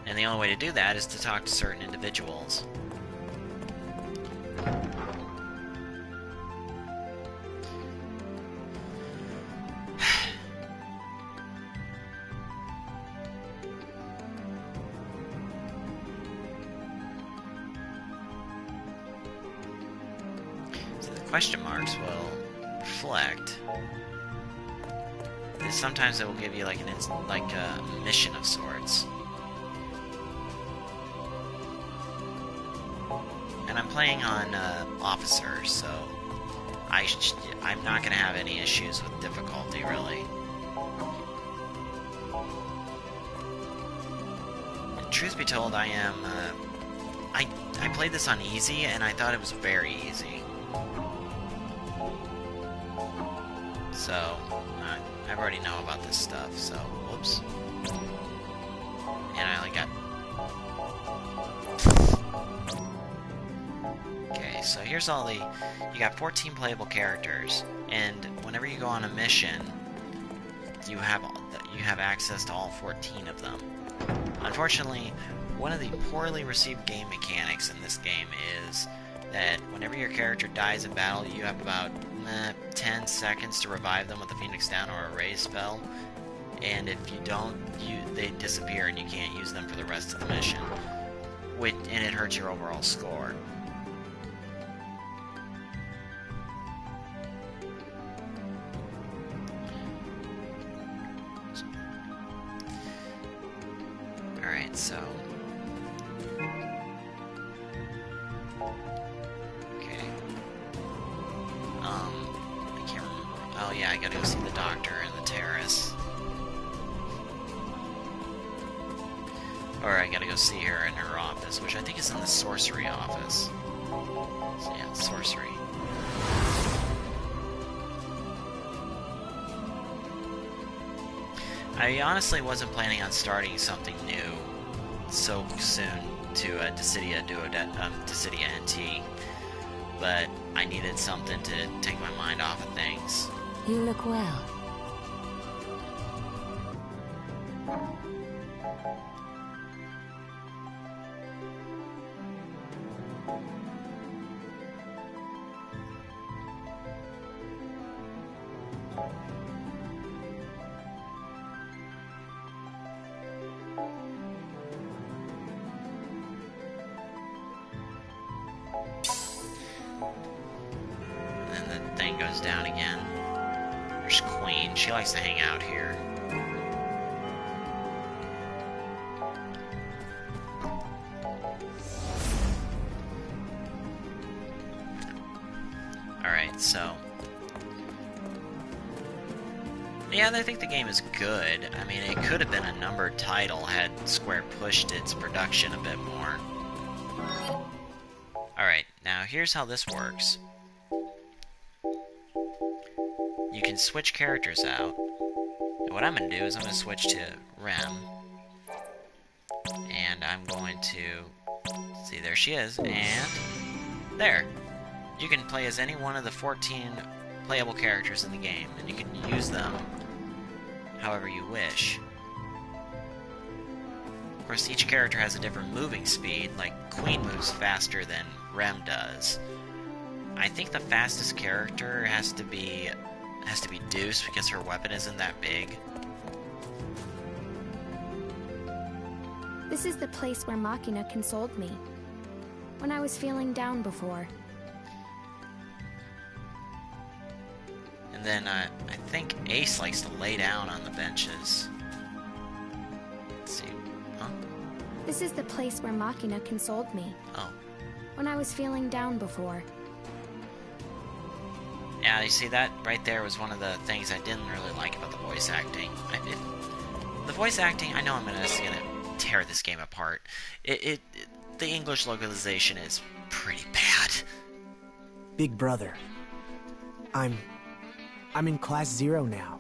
And the only way to do that is to talk to certain individuals. Question marks will reflect. Sometimes it will give you like a mission of sorts. And I'm playing on officer, so I'm not gonna have any issues with difficulty really. And truth be told, I am I played this on easy and I thought it was very easy. So, I already know about this stuff, so, whoops. And I only got... Okay, so here's all the... You got 14 playable characters, and whenever you go on a mission, you have access to all 14 of them. Unfortunately, one of the poorly received game mechanics in this game is that whenever your character dies in battle, you have about 10 seconds to revive them with a Phoenix Down or a Raise spell, and if you don't, they disappear and you can't use them for the rest of the mission, and it hurts your overall score. Alright, so... Okay. I can't remember. Oh yeah, I gotta go see the doctor in the terrace. Or I gotta go see her in her office, which I think is in the sorcery office. So yeah, sorcery. I honestly wasn't planning on starting something new so soon to Dissidia NT, but I needed something to take my mind off of things. You look well. Goes down again. There's Queen. She likes to hang out here. Alright, so... Yeah, I think the game is good. I mean, it could have been a numbered title had Square pushed its production a bit more. Alright, now here's how this works. You can switch characters out. And what I'm going to do is I'm going to switch to Rem. And I'm going to... See, there she is. And... There. You can play as any one of the 14 playable characters in the game. And you can use them however you wish. Of course, each character has a different moving speed. Like, Queen moves faster than Rem does. I think the fastest character has to be Deuce, because her weapon isn't that big. This is the place where Machina consoled me when I was feeling down before. And then I think Ace likes to lay down on the benches. Let's see. Huh? This is the place where Machina consoled me. Oh. When I was feeling down before. Yeah, you see, that right there was one of the things I didn't really like about the voice acting. The voice acting, I know I'm gonna tear this game apart. The English localization is pretty bad. Big brother, I'm in Class 0 now.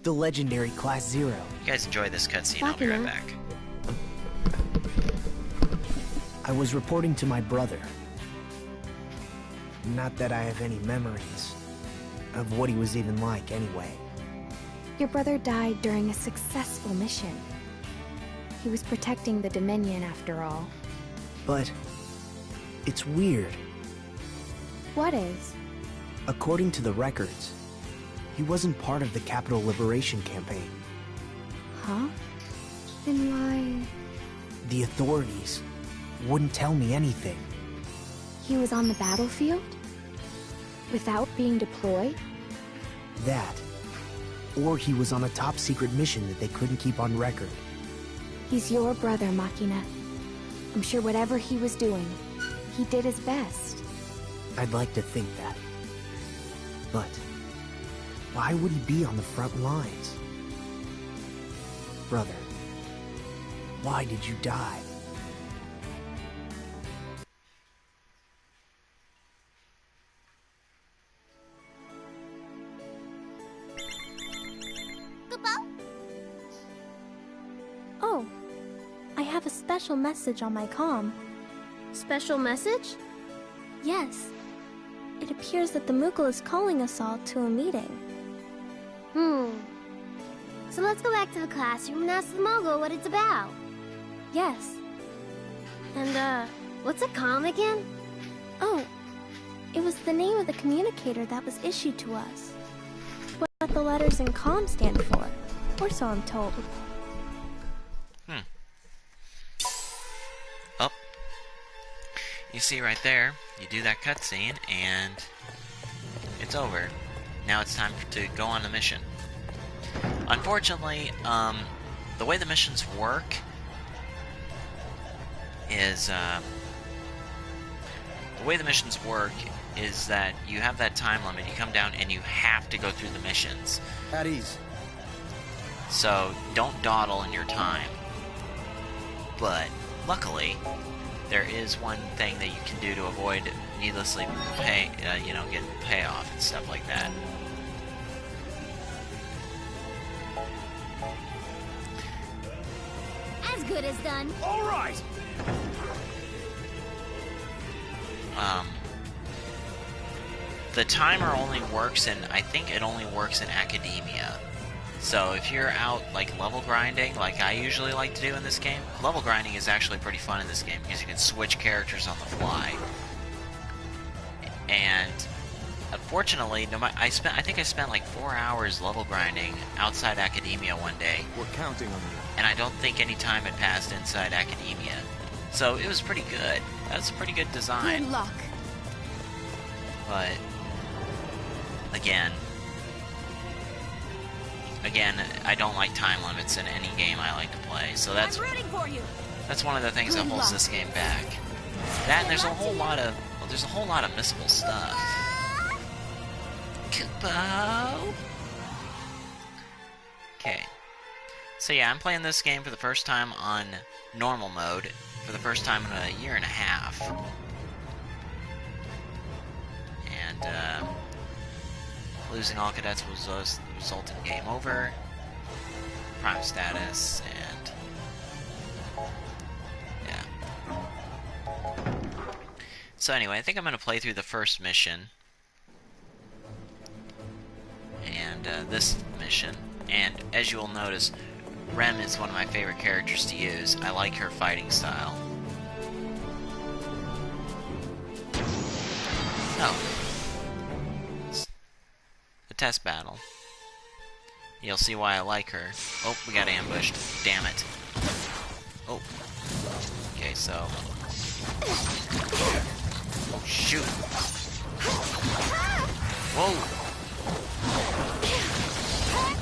The legendary Class 0. You guys enjoy this cutscene, I'll be right back. I was reporting to my brother. Not that I have any memories of what he was even like anyway. Your brother died during a successful mission. He was protecting the Dominion after all. But it's weird. What is? According to the records, he wasn't part of the Capital Liberation Campaign. Huh? Then why... The authorities wouldn't tell me anything. He was on the battlefield? Without being deployed? That. Or he was on a top-secret mission that they couldn't keep on record. He's your brother, Machina. I'm sure whatever he was doing, he did his best. I'd like to think that. But why would he be on the front lines? Brother, why did you die? Oh, special message on my comm. Special message? Yes. It appears that the Moogle is calling us all to a meeting. So let's go back to the classroom and ask the Moogle what it's about. Yes. And, what's a comm again? Oh, it was the name of the communicator that was issued to us. What the letters in comm stand for, or so I'm told. Oh. You see right there, you do that cutscene, and it's over. Now it's time to go on the mission. Unfortunately, the way the missions work is, that you have that time limit, you come down and you have to go through the missions. At ease. So, don't dawdle in your time. But, luckily, there is one thing that you can do to avoid needlessly getting payoff and stuff like that. As good as done. All right. The timer only works in, I think it only works in academia. So if you're out, like, level grinding, like I usually like to do in this game, level grinding is actually pretty fun in this game, because you can switch characters on the fly. And, unfortunately, I think I spent like 4 hours level grinding outside academia one day. We're counting on you. And I don't think any time had passed inside academia. So it was pretty good. That's a pretty good design. Good luck. But, again, I don't like time limits in any game I like to play, so that's one of the things that holds this game back. That and there's a whole lot of missable stuff. Kupo. Okay. So yeah, I'm playing this game for the first time on normal mode for the first time in a year and a half. And losing all cadets was result in game over, prime status, and yeah. So anyway, I think I'm going to play through the first mission, and this mission, and as you will notice, Rem is one of my favorite characters to use. I like her fighting style. Oh. Test battle. You'll see why I like her. Oh, we got ambushed. Damn it. Oh. Okay, so... Shoot. Whoa!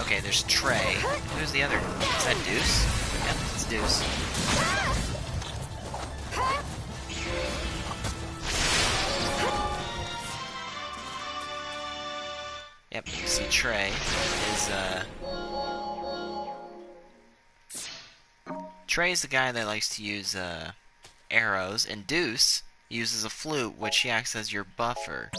Okay, there's Trey. Who's the other? Is that Deuce? Yep, it's Deuce. Yep, you see Trey is, Trey's the guy that likes to use, arrows, and Deuce uses a flute, which he acts as your buffer.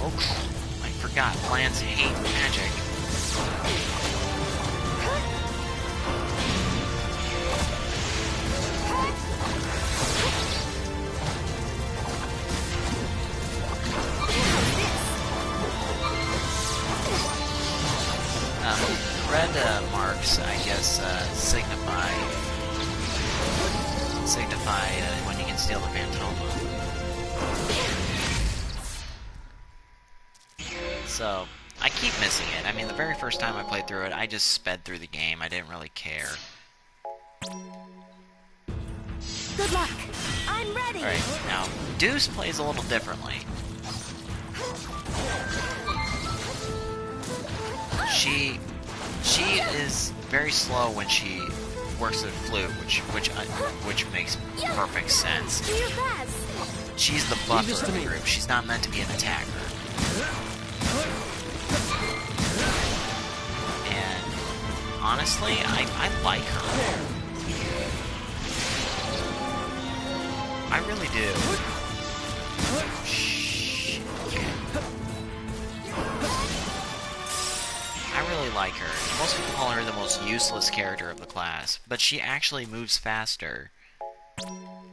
Oh, I forgot, plants hate magic. Red marks, I guess, signify when you can steal the Phantoma. So, I keep missing it. I mean, the very first time I played through it, I just sped through the game. I didn't really care. Good luck. I'm ready. Alright, now, Deuce plays a little differently. She is very slow when she works the flute, which makes perfect sense. She's the buffer of the group. She's not meant to be an attacker. And honestly, I like her. I really do. Shh. Okay. I really like her. Most people call her the most useless character of the class, but she actually moves faster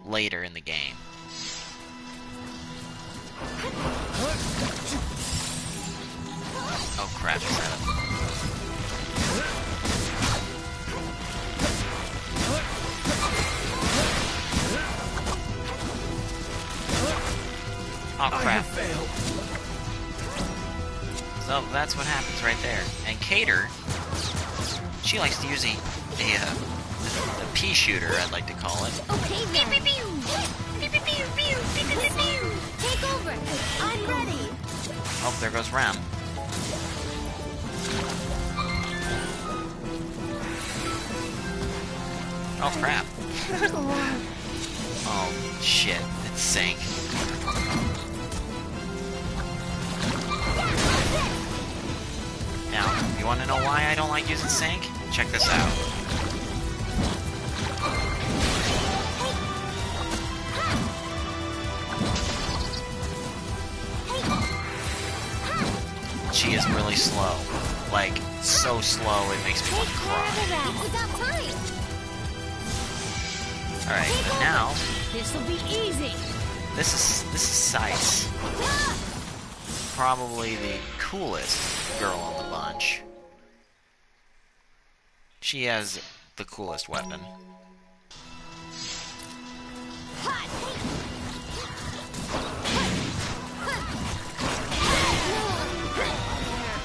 later in the game. Oh crap, is that a... Oh crap. So that's what happens right there. And Cater, she likes to use a pea shooter, I'd like to call it. Okay, now. Pew, pew, pew. Pew, pew, pew, pew. Pew, pew, pew, pew. Take over. I'm ready. Oh, there goes Rem. Oh crap. Oh shit, it sank. Now, you want to know why I don't like using Sync? Check this out. She is really slow. Like, so slow it makes me want to cry. Alright, but now... This'll be easy. This is Sice. Probably the coolest girl on the bunch. She has the coolest weapon.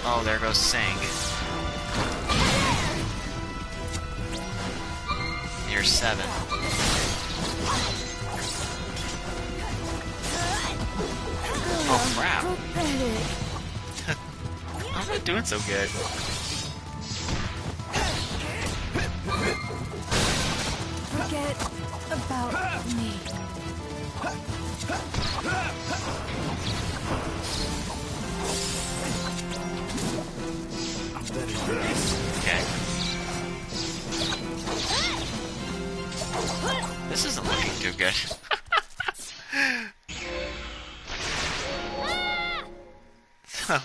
Oh, there goes Sing. Near 7. Oh crap. I'm not doing so good. Forget about me. Okay. This isn't looking too good. So,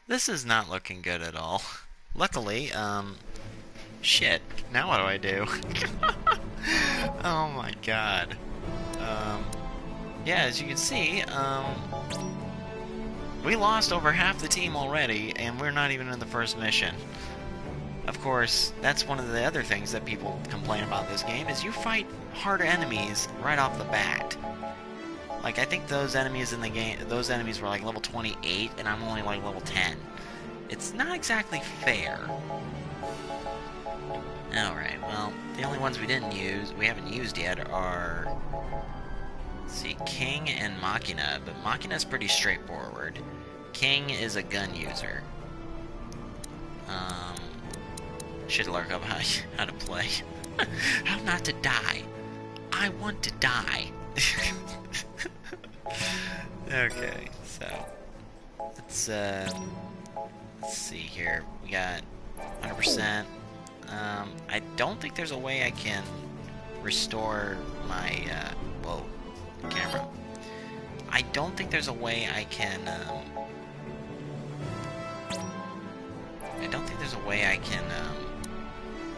this is not looking good at all. Luckily, shit. Now what do I do? Oh my god. Yeah, as you can see, we lost over half the team already, and we're not even in the first mission. Of course, that's one of the other things that people complain about this game, is you fight harder enemies right off the bat. Like, I think those enemies in the game, those enemies were like level 28, and I'm only like level 10. It's not exactly fair. Alright, well, the only ones we haven't used yet are... Let's see, King and Machina, but Machina's pretty straightforward. King is a gun user. Should look up how to play. How not to die. I want to die. Okay, so let's see here. We got 100%. I don't think there's a way I can restore my whoa, camera. I don't think there's a way I can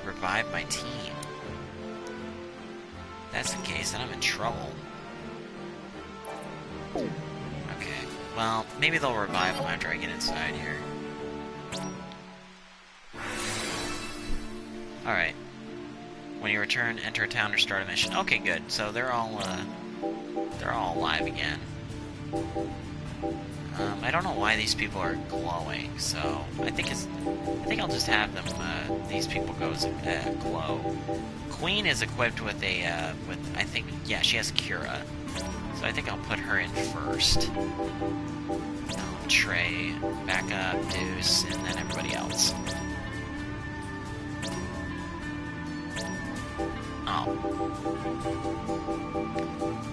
revive my team. If that's the case, then I'm in trouble. Okay, well, maybe they'll revive them after I get inside here. Alright. When you return, enter a town or start a mission. Okay, good. So they're all alive again. I don't know why these people are glowing, so I think I'll just have them, these people go as glow. Queen is equipped with I think, yeah, she has Cura. So I think I'll put her in first. Trey, back up, Deuce, and then everybody else. Oh.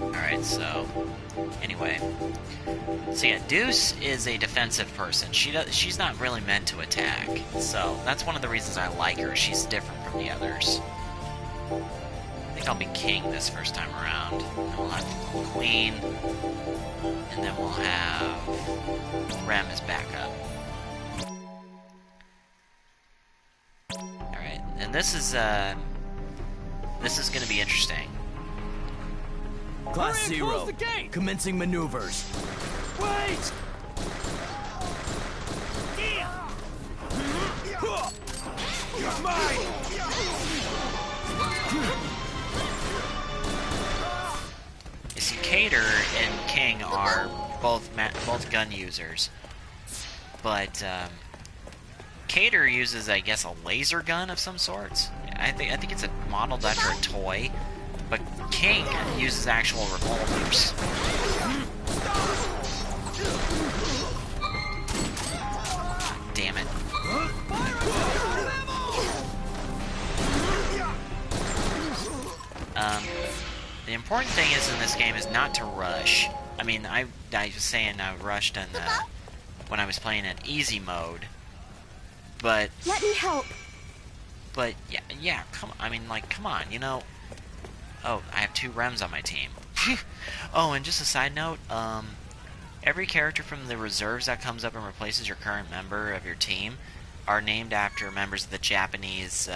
Alright, so... Anyway. So yeah, Deuce is a defensive person. She's not really meant to attack. So, that's one of the reasons I like her. She's different from the others. I think I'll be King this first time around. And we'll have Queen. And then we'll have... Rem as backup. this is gonna be interesting. Class 0, commencing maneuvers. Wait! You're mine! You see, Cater and King are both gun users, but Cater uses, I guess, a laser gun of some sorts. I think it's modeled after a toy, but King uses actual revolvers. Damn it. The important thing is in this game is not to rush. I mean, I was saying I rushed in when I was playing in easy mode, but let me help. But yeah, come on, you know. Oh, I have 2 Rems on my team. Oh, and just a side note, every character from the reserves that comes up and replaces your current member of your team are named after members of the Japanese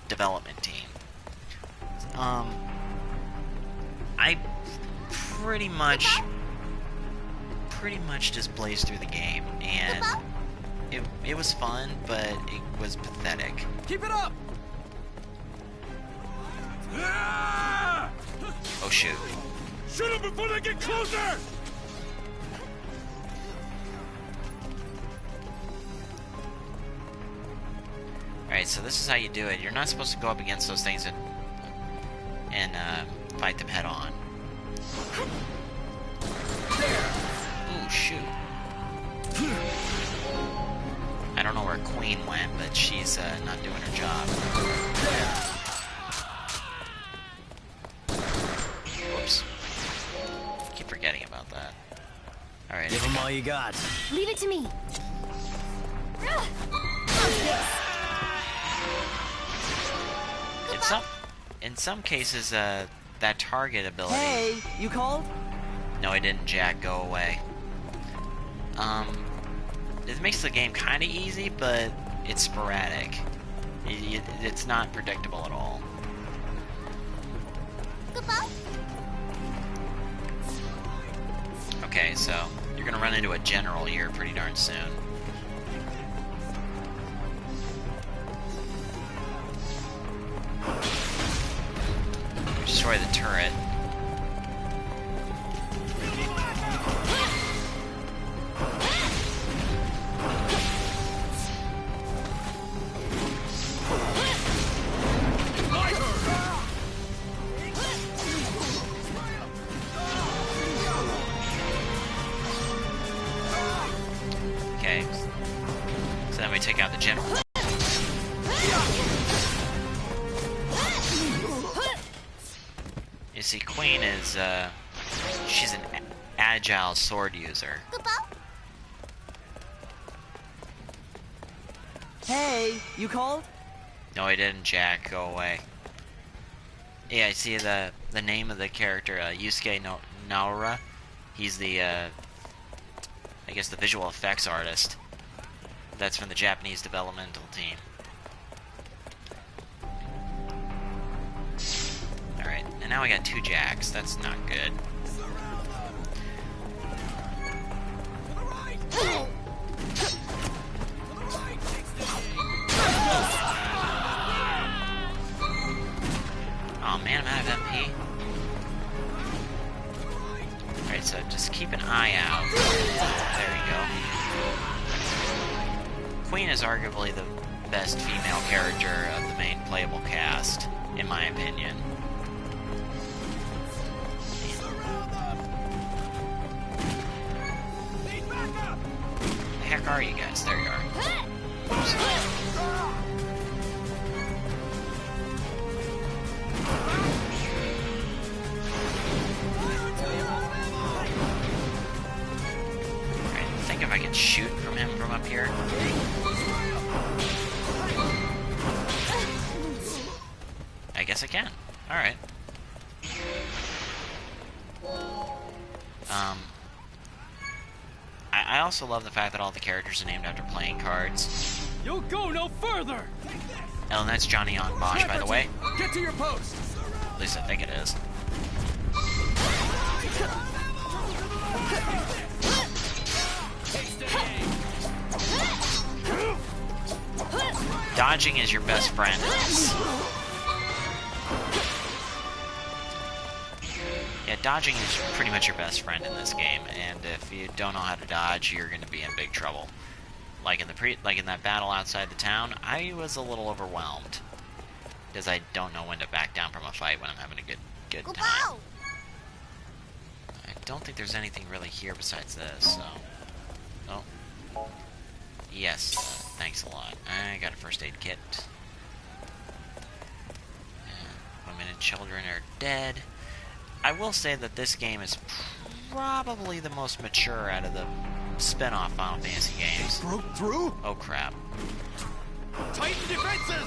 development team. I pretty much just blazed through the game, and it was fun, but it was pathetic. Keep it up! Oh shoot. Shoot them before they get closer! Alright, so this is how you do it. You're not supposed to go up against those things and fight them head on. Ooh, shoot. I don't know where Queen went, but she's not doing her job. Whoops. Keep forgetting about that. Alright. Give them all you got. Leave it to me. In some cases, that target ability... Hey, you called? No, I didn't, Jack. Go away. It makes the game kind of easy, but it's sporadic. It's not predictable at all. Okay, so you're gonna run into a general here pretty darn soon. Destroy the turret. Okay. So then we take out the general. You see, Queen is, she's an agile sword user. Hey, you called? No, I didn't, Jack. Go away. Yeah, I see the name of the character, Yusuke Naora. He's the, I guess the visual effects artist. That's from the Japanese developmental team. Alright, and now we got 2 Jacks. That's not good. Oh man, I'm out of MP. Alright, so just keep an eye out. There you go. Queen is arguably the best female character of the main playable cast, in my opinion. The heck are you guys? There you are. Oops. Think if I can shoot from him from up here. I guess I can. Alright. I also love the fact that all the characters are named after playing cards. You'll go no further! Oh, and that's Johnny on Bosch, by the way. Get to your post! At least I think it is. Dodging is your best friend in this. Yeah, dodging is pretty much your best friend in this game, and if you don't know how to dodge, you're going to be in big trouble. Like in that battle outside the town, I was a little overwhelmed because I don't know when to back down from a fight when I'm having a good time. I don't think there's anything really here besides this. So, oh, yes, thanks a lot. I got a first aid kit. Women and children are dead. I will say that this game is probably the most mature out of the spin-off Final Fantasy games. Broke through? Oh crap. Tighten defenses!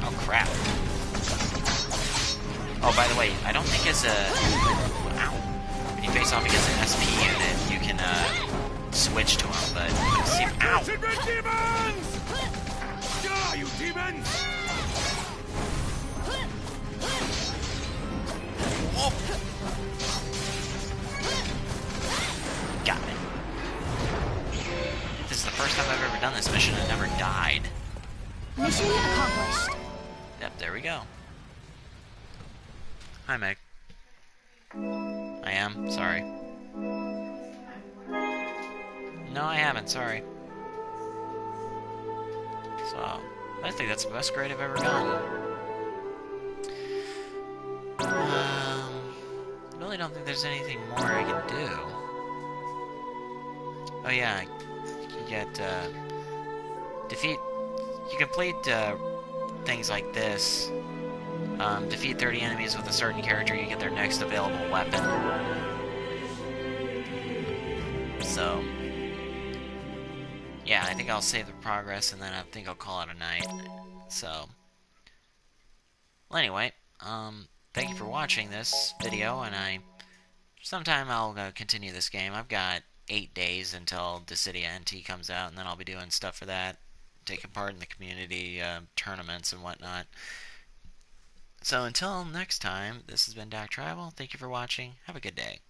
Oh crap. Oh, by the way, I don't think as a... Ow. When you face off against an SP unit, you can switch to him, but... See, ow! Demons! Yeah, you demons! Oh. Got it. This is the first time I've ever done this mission and never died. Mission accomplished. Yep, there we go. Hi, Meg. I am, sorry. No, I haven't, sorry. So, I think that's the best grade I've ever gotten. Really don't think there's anything more I can do. Oh yeah, you get, you complete, things like this. Defeat 30 enemies with a certain character, you get their next available weapon. So, yeah, I think I'll save the progress and then I think I'll call it a night. So, well, anyway, thank you for watching this video, and sometime I'll continue this game. I've got 8 days until Dissidia NT comes out, and then I'll be doing stuff for that, taking part in the community tournaments and whatnot. So until next time, this has been Dakk-Tribal. Thank you for watching. Have a good day.